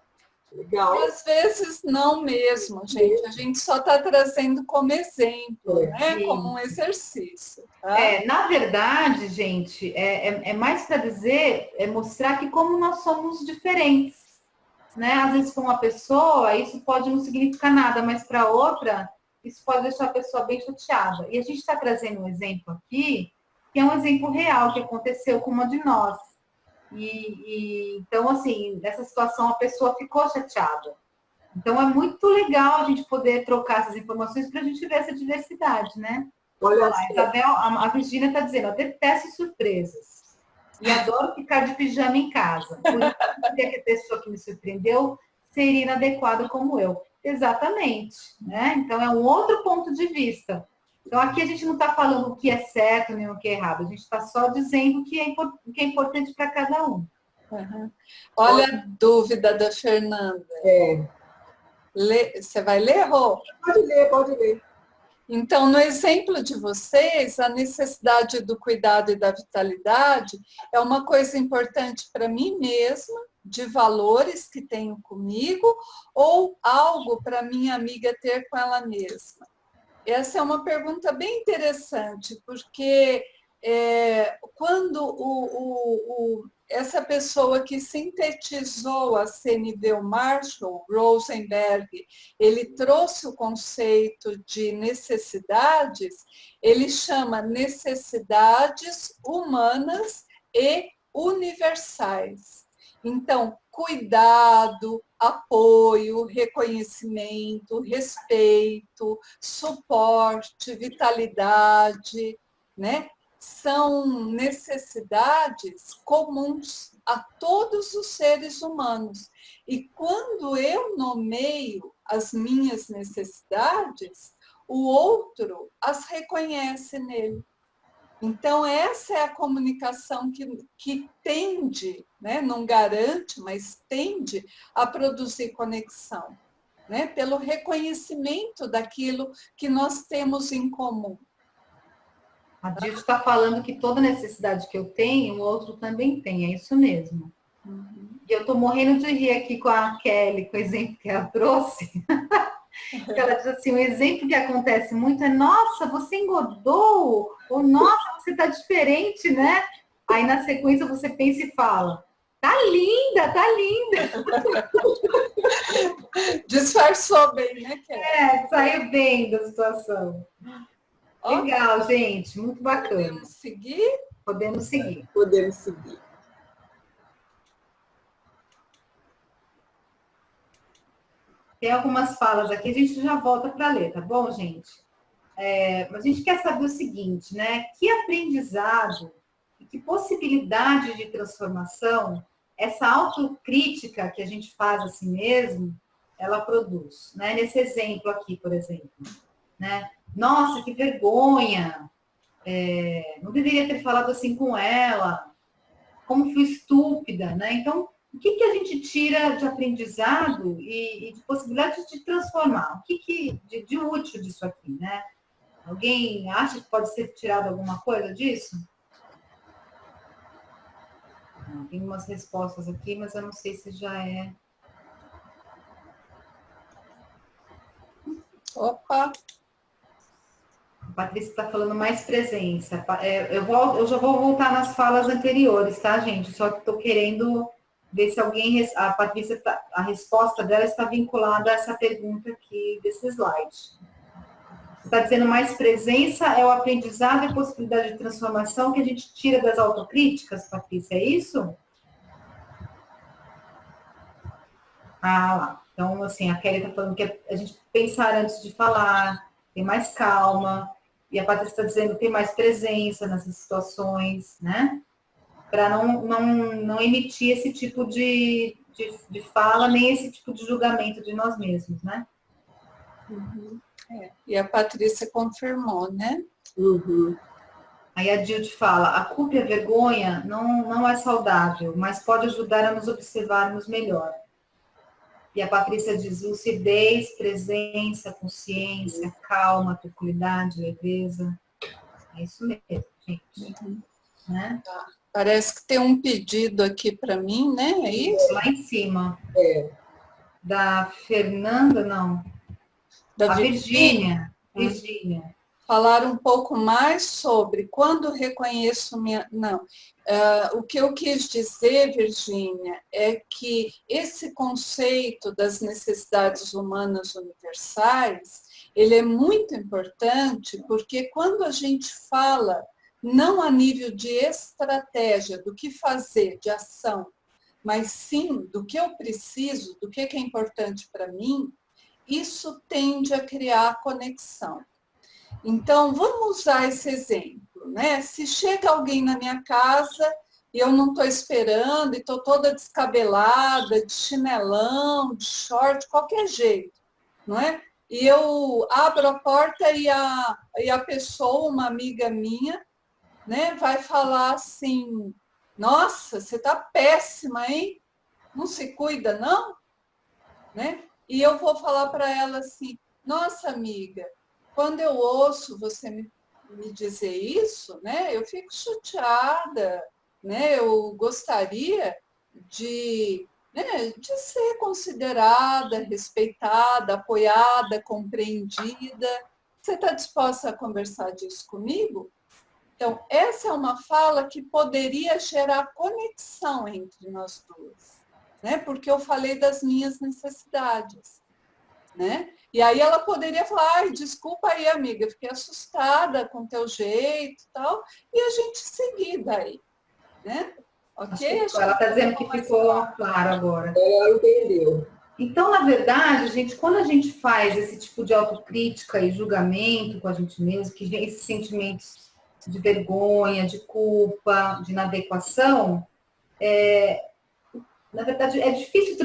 Legal. E às vezes não mesmo, gente. A gente só está trazendo como exemplo, né? Como um exercício. Tá? Na verdade, gente, é mais para dizer, mostrar que como nós somos diferentes. Né? Às vezes, para uma pessoa, isso pode não significar nada, mas para outra, isso pode deixar a pessoa bem chateada. E a gente está trazendo um exemplo aqui, que é um exemplo real, que aconteceu com uma de nós. Então, assim, nessa situação, a pessoa ficou chateada. Então, é muito legal a gente poder trocar essas informações para a gente ver essa diversidade, né? Olha lá, Isabel, a Virgínia está dizendo, eu detesto surpresas. E adoro ficar de pijama em casa. Por isso que a pessoa que me surpreendeu seria inadequada como eu. Exatamente. Né? Então, é um outro ponto de vista. Então, aqui a gente não está falando o que é certo nem o que é errado. A gente está só dizendo o que é importante para cada um. Uhum. Olha a dúvida da Fernanda. Você vai ler, Rô? Pode ler, pode ler. Então, no exemplo de vocês, a necessidade do cuidado e da vitalidade é uma coisa importante para mim mesma, de valores que tenho comigo, ou algo para minha amiga ter com ela mesma? Essa é uma pergunta bem interessante, porque quando essa pessoa que sintetizou a CNV, o Marshall Rosenberg, ele trouxe o conceito de necessidades, ele chama necessidades humanas e universais. Então, cuidado, apoio, reconhecimento, respeito, suporte, vitalidade, né? São necessidades comuns a todos os seres humanos. E quando eu nomeio as minhas necessidades, o outro as reconhece nele. Então, essa é a comunicação que tende, né? Não garante, mas tende a produzir conexão, né? Pelo reconhecimento daquilo que nós temos em comum. A Dilde está falando que toda necessidade que eu tenho, o outro também tem, é isso mesmo. E eu estou morrendo de rir aqui com a Kelly, com o exemplo que ela trouxe. Ela diz assim, um exemplo que acontece muito é, nossa, você engordou, ou nossa, você está diferente, né? Aí na sequência você pensa e fala, tá linda, tá linda. Disfarçou bem, né, Kelly? Saiu bem da situação. Legal, gente, muito bacana. Podemos seguir? Podemos seguir. Podemos seguir. Tem algumas falas aqui, a gente já volta para ler, tá bom, gente? Mas a gente quer saber o seguinte, né? Que aprendizado e que possibilidade de transformação essa autocrítica que a gente faz a si mesmo, ela produz, né? Nesse exemplo aqui, por exemplo, né? Nossa, que vergonha! Não deveria ter falado assim com ela. Como fui estúpida, né? Então, o que a gente tira de aprendizado e de possibilidade de transformar? O que de útil disso aqui, né? Alguém acha que pode ser tirado alguma coisa disso? Tem umas respostas aqui, mas eu não sei se já é. Opa! A Patrícia está falando mais presença. Eu já vou voltar nas falas anteriores, tá, gente? Só que estou querendo ver se alguém... A Patrícia, a resposta dela está vinculada a essa pergunta aqui desse slide. Está dizendo mais presença é o aprendizado e possibilidade de transformação que a gente tira das autocríticas, Patrícia, é isso? Ah, lá. Então, assim, a Kelly está falando que a gente pensar antes de falar, ter mais calma, e a Patrícia está dizendo ter mais presença nessas situações, né? Para não emitir esse tipo de fala, nem esse tipo de julgamento de nós mesmos, né? Uhum. E a Patrícia confirmou, né? Uhum. Aí a Dilde fala, a culpa e a vergonha não é saudável, mas pode ajudar a nos observarmos melhor. E a Patrícia diz lucidez, presença, consciência, calma, tranquilidade, leveza. É isso mesmo, gente. Uhum. Né? Parece que tem um pedido aqui para mim, né? É isso? Lá em cima. É. Da Fernanda, não. Da A Virgínia. Virgínia. Falar um pouco mais sobre quando reconheço minha... Não. O que eu quis dizer, Virgínia, é que esse conceito das necessidades humanas universais, ele é muito importante porque quando a gente fala, não a nível de estratégia, do que fazer, de ação, mas sim do que eu preciso, do que é importante para mim, isso tende a criar conexão. Então, vamos usar esse exemplo, né? Se chega alguém na minha casa e eu não estou esperando e estou toda descabelada, de chinelão, de short, qualquer jeito, não é? E eu abro a porta e a pessoa, uma amiga minha, né, vai falar assim, nossa, você está péssima, hein? Não se cuida, não? Né? E eu vou falar para ela assim, nossa, amiga, quando eu ouço você me dizer isso, né, eu fico chateada, né, eu gostaria de ser considerada, respeitada, apoiada, compreendida. Você está disposta a conversar disso comigo? Então, essa é uma fala que poderia gerar conexão entre nós duas, né? Porque eu falei das minhas necessidades, né? E aí ela poderia falar, ai, desculpa aí, amiga, fiquei assustada com o teu jeito e tal, e a gente seguir daí, né? Ok? Ela está dizendo que ficou claro agora. Ela entendeu. Então, na verdade, gente, quando a gente faz esse tipo de autocrítica e julgamento com a gente mesmo, que vem esses sentimentos de vergonha, de culpa, de inadequação, na verdade, é difícil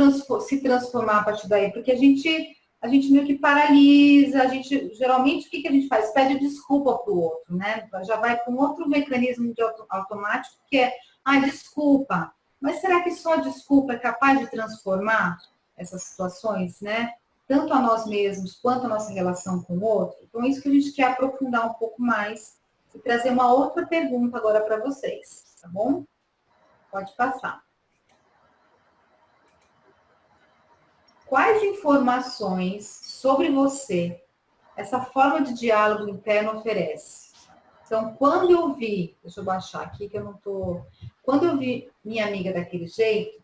se transformar a partir daí, porque a gente meio que paralisa, geralmente, o que a gente faz? Pede desculpa para o outro, né? Já vai com outro mecanismo de automático, que é, desculpa. Mas será que só desculpa é capaz de transformar essas situações, né? Tanto a nós mesmos, quanto a nossa relação com o outro? Então, isso que a gente quer aprofundar um pouco mais e trazer uma outra pergunta agora para vocês, tá bom? Pode passar. Quais informações sobre você essa forma de diálogo interno oferece? Então, quando eu vi, deixa eu baixar aqui que eu não tô. Quando eu vi minha amiga daquele jeito,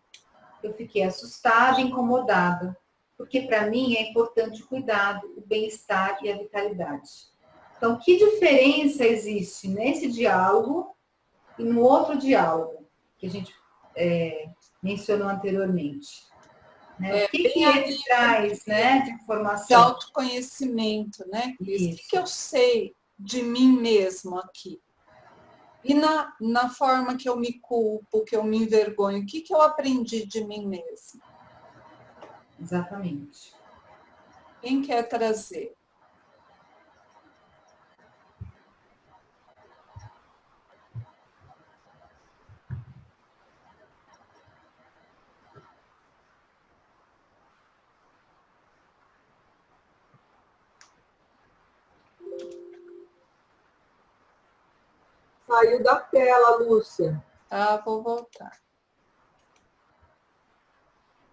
eu fiquei assustada e incomodada, porque para mim é importante o cuidado, o bem-estar e a vitalidade. Então, que diferença existe nesse diálogo e no outro diálogo que a gente mencionou anteriormente? Né? O que ele traz, né, de informação? De autoconhecimento, né? O que eu sei de mim mesmo aqui? E na forma que eu me culpo, que eu me envergonho, o que eu aprendi de mim mesmo? Exatamente. Quem quer trazer? Saiu da tela, Lúcia. Vou voltar.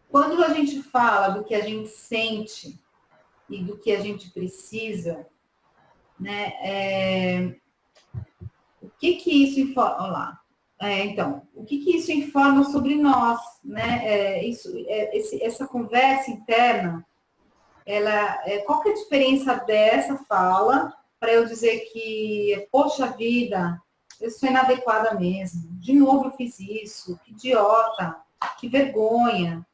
Quando a gente fala do que a gente sente e do que a gente precisa, né, o que isso informa? Olha lá. Então, o que isso informa sobre nós, né? Essa conversa interna, qual que é a diferença dessa fala para eu dizer que, poxa vida, eu sou inadequada mesmo, de novo eu fiz isso, que idiota, que vergonha.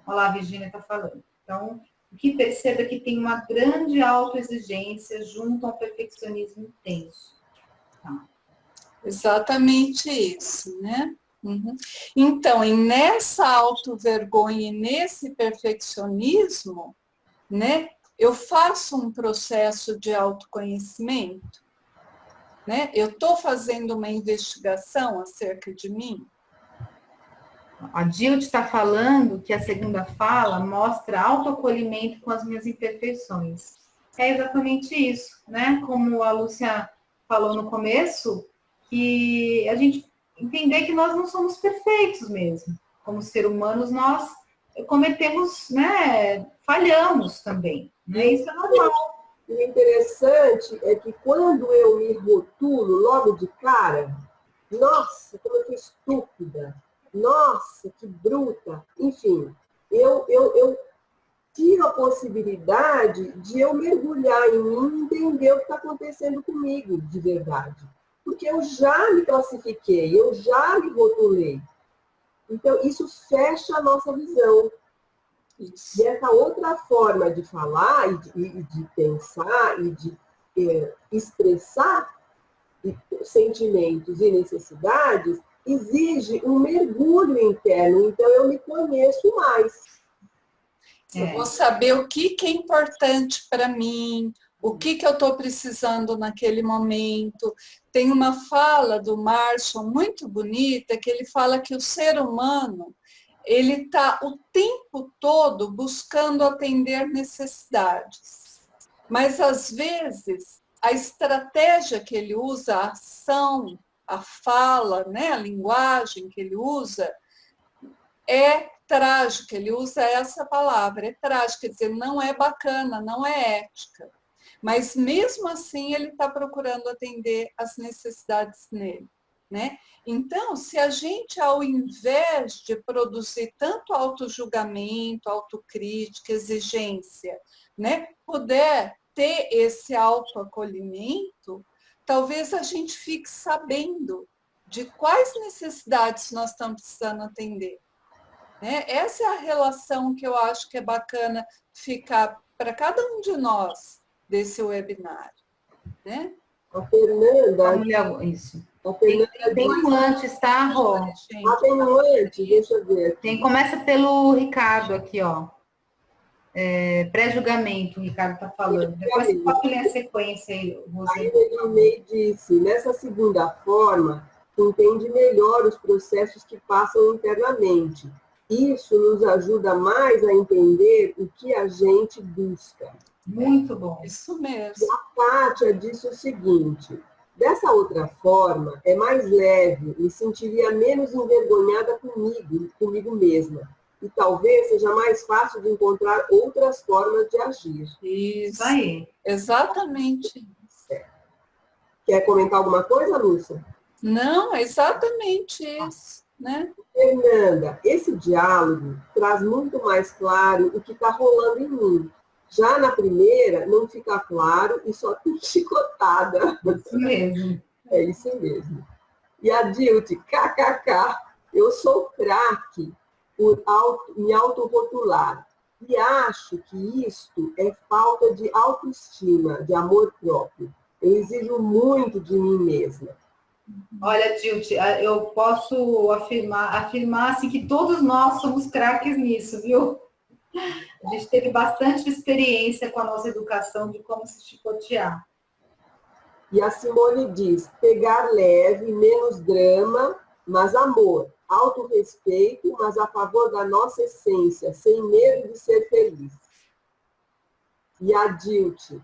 Olha lá, a Virgínia está falando. Então, o que perceba é que tem uma grande autoexigência junto ao perfeccionismo intenso. Tá. Exatamente isso, né? Uhum. Então, e nessa autovergonha e nesse perfeccionismo, né, eu faço um processo de autoconhecimento, né? Eu estou fazendo uma investigação acerca de mim. A Dilde está falando que a segunda fala mostra autoacolhimento com as minhas imperfeições. É exatamente isso, né? Como a Lúcia falou no começo, que a gente entender que nós não somos perfeitos mesmo. Como seres humanos, nós cometemos, né? Falhamos também. Né? Isso é normal. E o interessante é que quando eu me rotulo logo de cara, nossa, como eu fui estúpida, nossa, que bruta, enfim, eu tiro a possibilidade de eu mergulhar em mim e entender o que está acontecendo comigo de verdade. Porque eu já me classifiquei, eu já me rotulei. Então, isso fecha a nossa visão. E essa outra forma de falar, e de pensar, e de expressar sentimentos e necessidades, exige um mergulho interno. Então, eu me conheço mais. Eu vou saber o que é importante para mim, o que eu estou precisando naquele momento. Tem uma fala do Marshall muito bonita, que ele fala que o ser humano, ele está o tempo todo buscando atender necessidades. Mas, às vezes, a estratégia que ele usa, a ação, a fala, né, a linguagem que ele usa, é trágica. Ele usa essa palavra, é trágica, quer dizer, não é bacana, não é ética. mas mesmo assim ele está procurando atender as necessidades nele, né? Então, se a gente, ao invés de produzir tanto autojulgamento, autocrítica, exigência, né, puder ter esse autoacolhimento, talvez a gente fique sabendo de quais necessidades nós estamos precisando atender. Né? Essa é a relação que eu acho que é bacana ficar para cada um de nós desse webinário. Né? A Fernanda... Isso. A Fernanda tem um antes, tá, Rô? Tem um antes, deixa eu ver aqui. Começa pelo Ricardo aqui, ó. Pré-julgamento, o Ricardo está falando. Depois você pode ler a sequência aí, Rosana. Aí o Edilnei disse, nessa segunda forma, entende melhor os processos que passam internamente. Isso nos ajuda mais a entender o que a gente busca. Muito bom. Isso mesmo. E a Pátia disse o seguinte, dessa outra forma, é mais leve, me sentiria menos envergonhada comigo mesma. E talvez seja mais fácil de encontrar outras formas de agir. Isso aí. Exatamente isso. Quer comentar alguma coisa, Lúcia? Não, é exatamente isso. Né? Fernanda, esse diálogo traz muito mais claro o que está rolando em mim. Já na primeira, não fica claro e só tem chicotada. Isso mesmo. É isso mesmo. E a Dilde, kkk, eu sou craque por me autorrotular. E acho que isto é falta de autoestima, de amor próprio. Eu exijo muito de mim mesma. Olha, Dilde, eu posso afirmar assim, que todos nós somos craques nisso, viu? A gente teve bastante experiência com a nossa educação de como se chicotear. E a Simone diz, pegar leve, menos drama, mas amor, autorrespeito, mas a favor da nossa essência, sem medo de ser feliz. E a Dilde,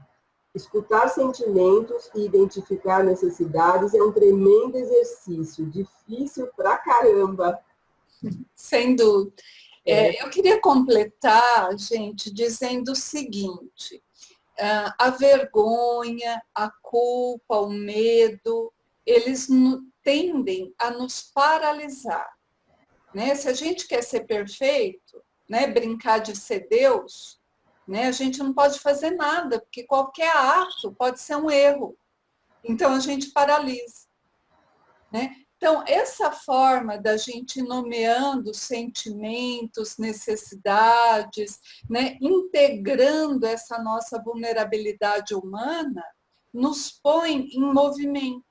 escutar sentimentos e identificar necessidades é um tremendo exercício, difícil pra caramba. Sem dúvida. Eu queria completar, gente, dizendo o seguinte, a vergonha, a culpa, o medo, eles tendem a nos paralisar. Né? Se a gente quer ser perfeito, né, brincar de ser Deus, né, a gente não pode fazer nada, porque qualquer ato pode ser um erro. Então, a gente paralisa. Né? Então, essa forma da gente ir nomeando sentimentos, necessidades, né, integrando essa nossa vulnerabilidade humana, nos põe em movimento.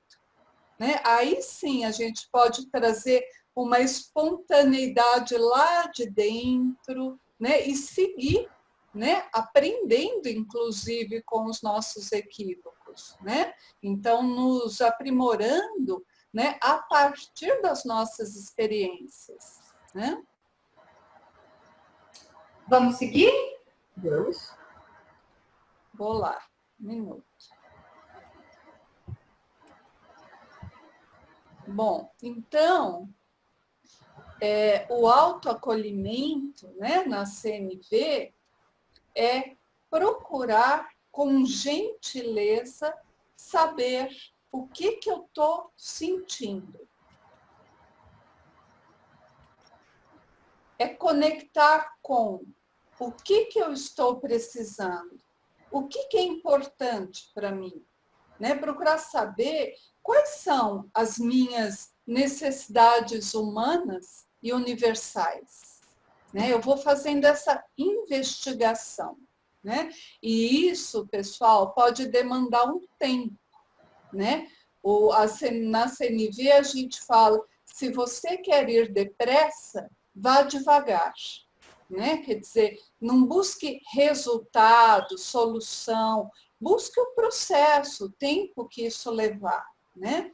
Né? Aí sim a gente pode trazer uma espontaneidade lá de dentro, né, e seguir, né, aprendendo, inclusive, com os nossos equívocos. Né? Então, nos aprimorando, né, a partir das nossas experiências. Né? Vamos seguir? Vamos. Vou lá, um minuto. Bom, então, o autoacolhimento, né, na CNV é procurar com gentileza saber o que eu estou sentindo. É conectar com o que eu estou precisando, o que é importante para mim. Né? Procurar saber quais são as minhas necessidades humanas e universais. Né? Eu vou fazendo essa investigação. Né? E isso, pessoal, pode demandar um tempo. Né? Na CNV a gente fala, se você quer ir depressa, vá devagar. Né? Quer dizer, não busque resultado, solução, busque o processo, o tempo que isso levar. Né?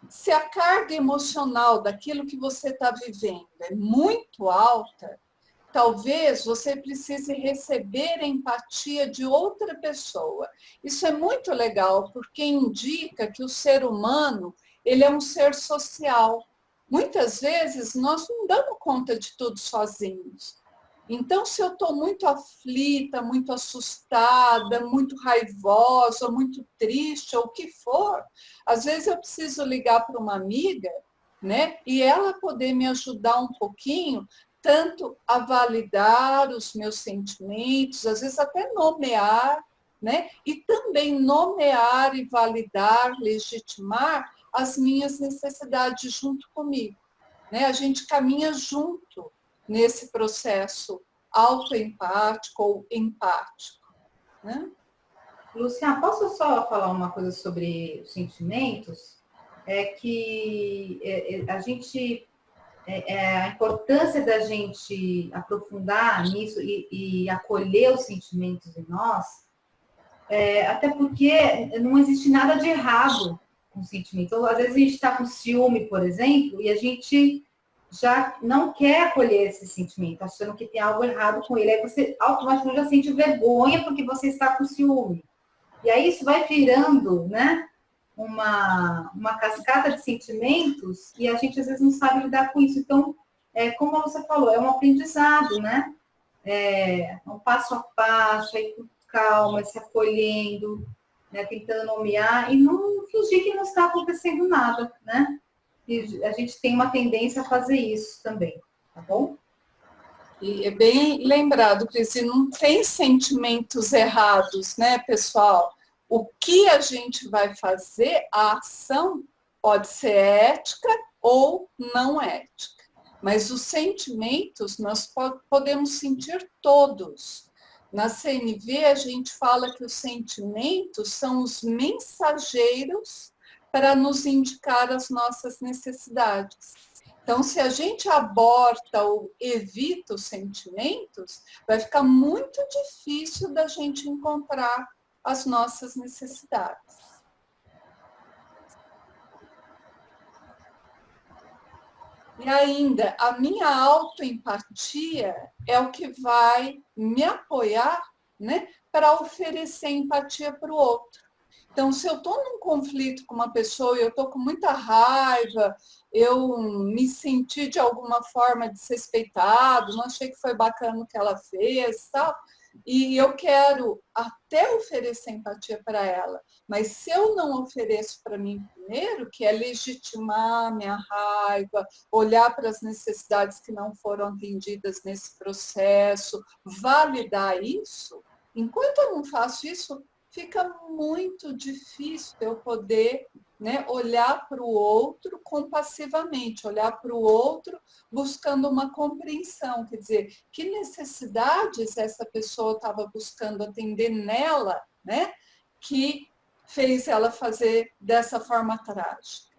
Se a carga emocional daquilo que você está vivendo é muito alta, talvez você precise receber a empatia de outra pessoa. Isso é muito legal, porque indica que o ser humano, ele é um ser social. Muitas vezes nós não damos conta de tudo sozinhos. Então, se eu estou muito aflita, muito assustada, muito raivosa, muito triste, ou o que for, às vezes eu preciso ligar para uma amiga, né? E ela poder me ajudar um pouquinho, tanto a validar os meus sentimentos, às vezes até nomear, né? E também nomear e validar, legitimar as minhas necessidades junto comigo, né? A gente caminha junto nesse processo autoempático ou empático, né? Luciana, posso só falar uma coisa sobre os sentimentos? É que a gente, a importância da gente aprofundar nisso e acolher os sentimentos em nós, até porque não existe nada de errado com sentimento. Então, às vezes a gente está com ciúme, por exemplo, e a gente já não quer acolher esse sentimento, achando que tem algo errado com ele. Aí você automaticamente já sente vergonha porque você está com ciúme. E aí isso vai virando, né, uma cascata de sentimentos e a gente às vezes não sabe lidar com isso. Então, como você falou, é um aprendizado, né? Um passo a passo, aí com calma, se acolhendo, né, tentando nomear e não fingir que não está acontecendo nada, né? E a gente tem uma tendência a fazer isso também, tá bom? E é bem lembrado, Cris, não tem sentimentos errados, né, pessoal? O que a gente vai fazer, a ação pode ser ética ou não ética. Mas os sentimentos nós podemos sentir todos. Na CNV, a gente fala que os sentimentos são os mensageiros para nos indicar as nossas necessidades. Então, se a gente aborta ou evita os sentimentos, vai ficar muito difícil da gente encontrar as nossas necessidades. E ainda, a minha autoempatia é o que vai me apoiar, né, para oferecer empatia para o outro. Então, se eu estou num conflito com uma pessoa e eu estou com muita raiva, eu me senti de alguma forma desrespeitado, não achei que foi bacana o que ela fez, tal, e eu quero até oferecer empatia para ela, mas se eu não ofereço para mim primeiro, que é legitimar minha raiva, olhar para as necessidades que não foram atendidas nesse processo, validar isso, enquanto eu não faço isso, fica muito difícil eu poder, né, olhar para o outro compassivamente, olhar para o outro buscando uma compreensão, quer dizer, que necessidades essa pessoa estava buscando atender nela, né, que fez ela fazer dessa forma trágica.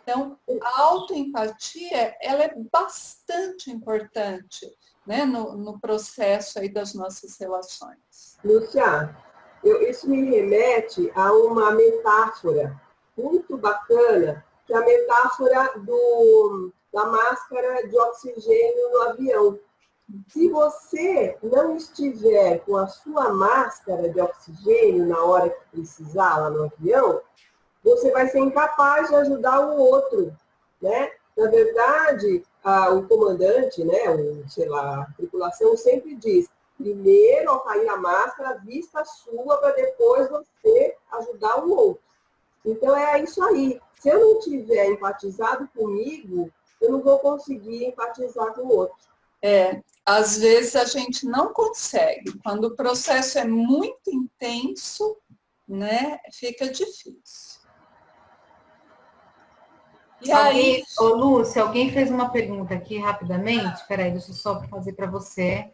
Então, a autoempatia, ela é bastante importante, né, no processo aí das nossas relações. Lúcia, isso me remete a uma metáfora muito bacana, que é a metáfora da máscara de oxigênio no avião. Se você não estiver com a sua máscara de oxigênio na hora que precisar lá no avião, você vai ser incapaz de ajudar o outro, né? Na verdade, o comandante, né, a tripulação sempre diz: primeiro, ao cair a máscara, vista a sua, para depois você ajudar o outro. Então, é isso aí. Se eu não tiver empatizado comigo, eu não vou conseguir empatizar com o outro. Às vezes a gente não consegue. Quando o processo é muito intenso, né, fica difícil. E aí, Lúcia, alguém fez uma pergunta aqui rapidamente. Peraí, deixa eu só fazer para você.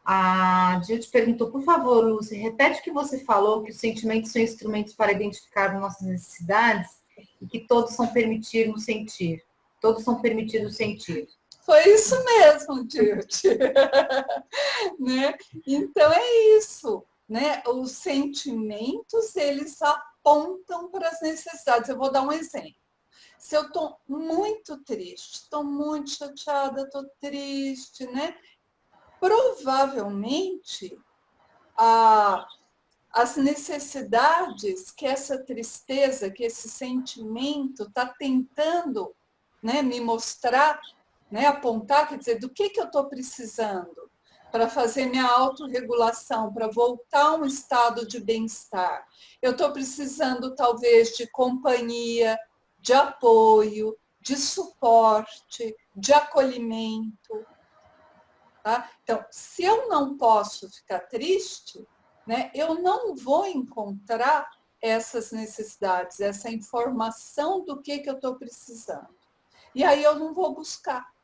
A Gil te perguntou, por favor, Lúcia, repete o que você falou, que os sentimentos são instrumentos para identificar nossas necessidades e que todos são permitidos sentir. Todos são permitidos sentir. Foi isso mesmo, Dilt. Né? Então é isso, né? Os sentimentos, eles apontam para as necessidades. Eu vou dar um exemplo. Se eu estou muito triste, estou muito chateada, estou triste, né? Provavelmente, as necessidades que essa tristeza, que esse sentimento está tentando, né, me mostrar, né, apontar, quer dizer, do que eu estou precisando? para fazer minha autorregulação, para voltar a um estado de bem-estar. Eu estou precisando, talvez, de companhia, de apoio, de suporte, de acolhimento. Tá? Então, se eu não posso ficar triste, né, eu não vou encontrar essas necessidades, essa informação do que eu estou precisando. E aí eu não vou buscar.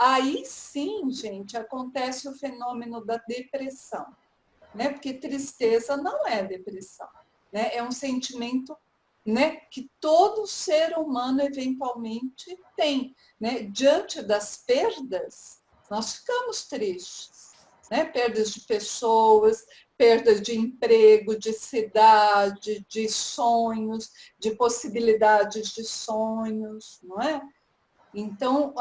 Aí sim, gente, acontece o fenômeno da depressão, né? Porque tristeza não é depressão, né? É um sentimento, né, que todo ser humano eventualmente tem, né? Diante das perdas, nós ficamos tristes, né? Perdas de pessoas, perda de emprego, de cidade, de sonhos, de possibilidades de sonhos, não é? Então,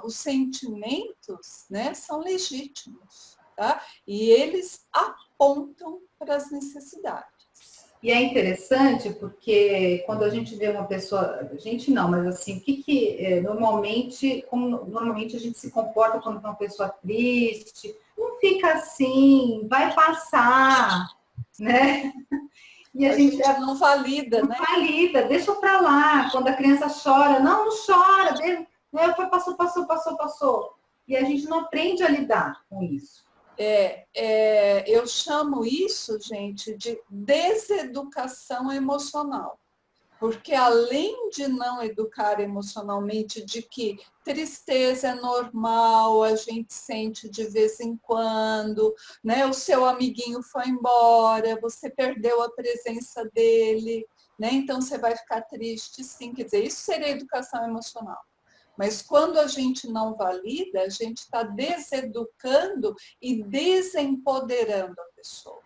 os sentimentos, né, são legítimos, tá? E eles apontam para as necessidades. E é interessante porque quando a gente vê uma pessoa, a gente não, mas assim, o que normalmente, como normalmente a gente se comporta quando vê uma pessoa triste, não fica assim, vai passar, né? E a gente não valida, né? Não valida, deixa pra lá. Quando a criança chora, não chora, passou. E a gente não aprende a lidar com isso. Eu chamo isso, gente, de deseducação emocional. Porque além de não educar emocionalmente de que tristeza é normal, a gente sente de vez em quando, né? O seu amiguinho foi embora, você perdeu a presença dele, né? Então você vai ficar triste, sim. Quer dizer, isso seria educação emocional. Mas quando a gente não valida, a gente está deseducando e desempoderando a pessoa.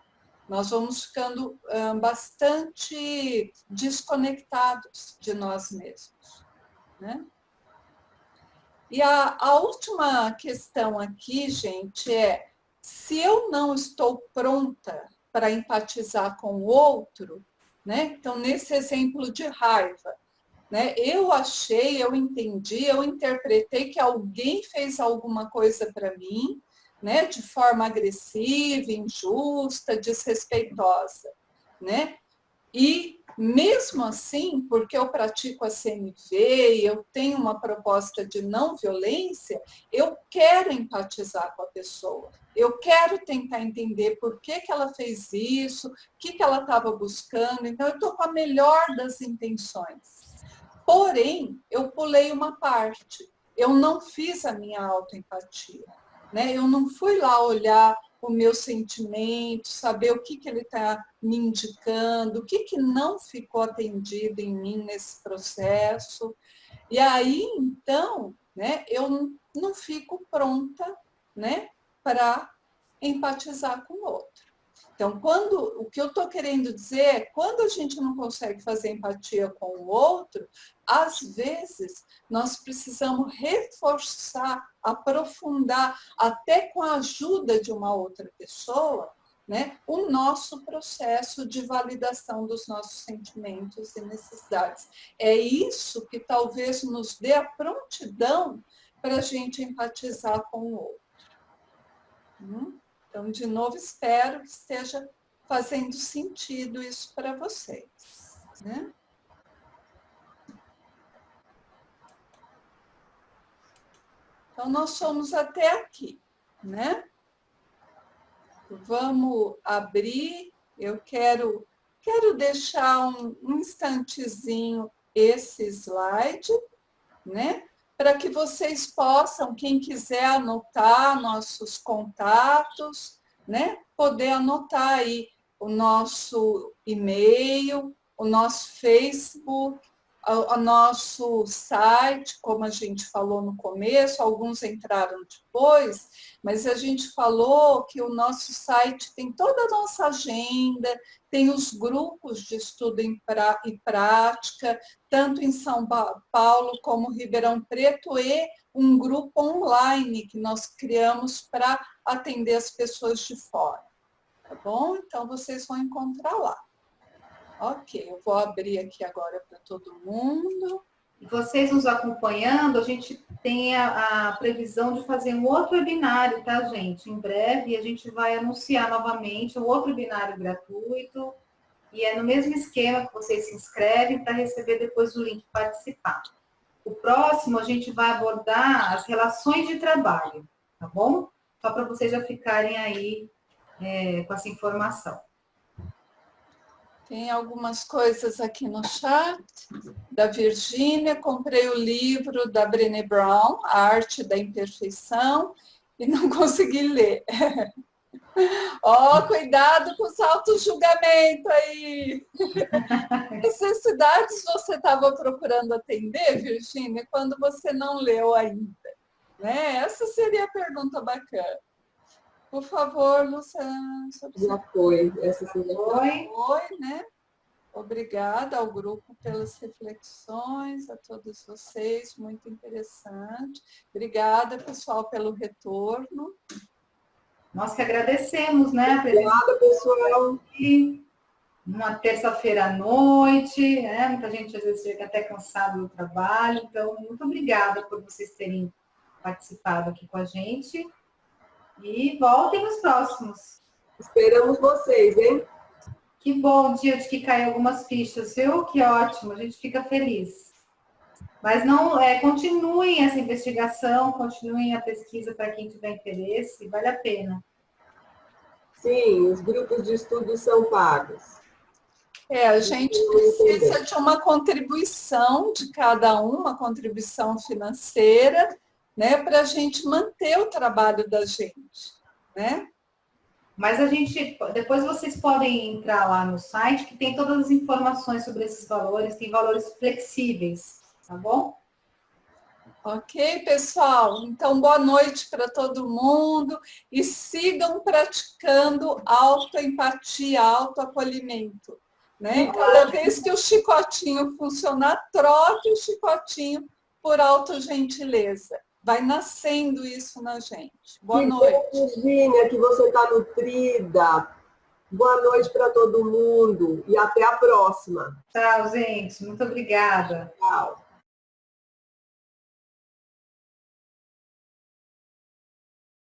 Nós vamos ficando bastante desconectados de nós mesmos, né? E a última questão aqui, gente, é se eu não estou pronta para empatizar com o outro, né? Então, nesse exemplo de raiva, né? Eu achei, eu entendi, eu interpretei que alguém fez alguma coisa para mim, né, de forma agressiva, injusta, desrespeitosa, né? E mesmo assim, porque eu pratico a CNV e eu tenho uma proposta de não violência, eu quero empatizar com a pessoa. Eu quero tentar entender por que ela fez isso, o que ela estava buscando. Então, eu estou com a melhor das intenções. Porém, eu pulei uma parte. Eu não fiz a minha autoempatia. Né? Eu não fui lá olhar o meu sentimento, saber o que ele está me indicando, o que não ficou atendido em mim nesse processo. E aí, então, né, eu não fico pronta, né, para empatizar com o outro. Então, o que eu estou querendo dizer é, quando a gente não consegue fazer empatia com o outro, às vezes nós precisamos reforçar, aprofundar, até com a ajuda de uma outra pessoa, né, o nosso processo de validação dos nossos sentimentos e necessidades. É isso que talvez nos dê a prontidão para a gente empatizar com o outro. Então, de novo, espero que esteja fazendo sentido isso para vocês, né? Então, nós somos até aqui, né? Vamos abrir. Eu quero deixar um instantezinho esse slide, né? Para que vocês possam, quem quiser anotar nossos contatos, né? Poder anotar aí o nosso e-mail, o nosso Facebook, o nosso site, como a gente falou no começo, alguns entraram depois, mas a gente falou que o nosso site tem toda a nossa agenda, tem os grupos de estudo e prática, tanto em São Paulo como Ribeirão Preto, e um grupo online que nós criamos para atender as pessoas de fora. Tá bom? Então, vocês vão encontrar lá. Ok, eu vou abrir aqui agora para todo mundo. E vocês nos acompanhando, a gente tem a previsão de fazer um outro webinário, tá, gente? Em breve a gente vai anunciar novamente um outro webinário gratuito. E é no mesmo esquema que vocês se inscrevem para receber depois o link participar. O próximo a gente vai abordar as relações de trabalho, tá bom? Só para vocês já ficarem aí com essa informação. Tem algumas coisas aqui no chat, da Virgínia, comprei o livro da Brené Brown, A Arte da Imperfeição, e não consegui ler. Ó, cuidado com os auto-julgamento aí. Necessidades você estava procurando atender, Virgínia, quando você não leu ainda, né? Essa seria a pergunta bacana. Por favor, Luciana. Já foi. Essa seria foi, né? Obrigada ao grupo pelas reflexões, a todos vocês, muito interessante. Obrigada, pessoal, pelo retorno. Nós que agradecemos, né? Obrigada, pessoal. Uma terça-feira à noite, né? Muita gente às vezes fica até cansado do trabalho. Então, muito obrigada por vocês terem participado aqui com a gente. E voltem nos próximos. Esperamos vocês, hein? Que bom dia de que caem algumas fichas, viu? Que ótimo, a gente fica feliz. Mas não, continuem essa investigação, continuem a pesquisa para quem tiver interesse, vale a pena. Sim, os grupos de estudo são pagos. A gente precisa de uma contribuição de cada um, uma contribuição financeira, né, para a gente manter o trabalho da gente, né? Mas depois vocês podem entrar lá no site, que tem todas as informações sobre esses valores, tem valores flexíveis, tá bom? Ok, pessoal? Então, boa noite para todo mundo e sigam praticando autoempatia, autoacolhimento, né? Cada vez que o chicotinho funcionar, troque o chicotinho por autogentileza. Vai nascendo isso na gente. Boa noite. Virgínia, que você está nutrida. Boa noite para todo mundo e até a próxima. Tchau, gente. Muito obrigada. Tchau.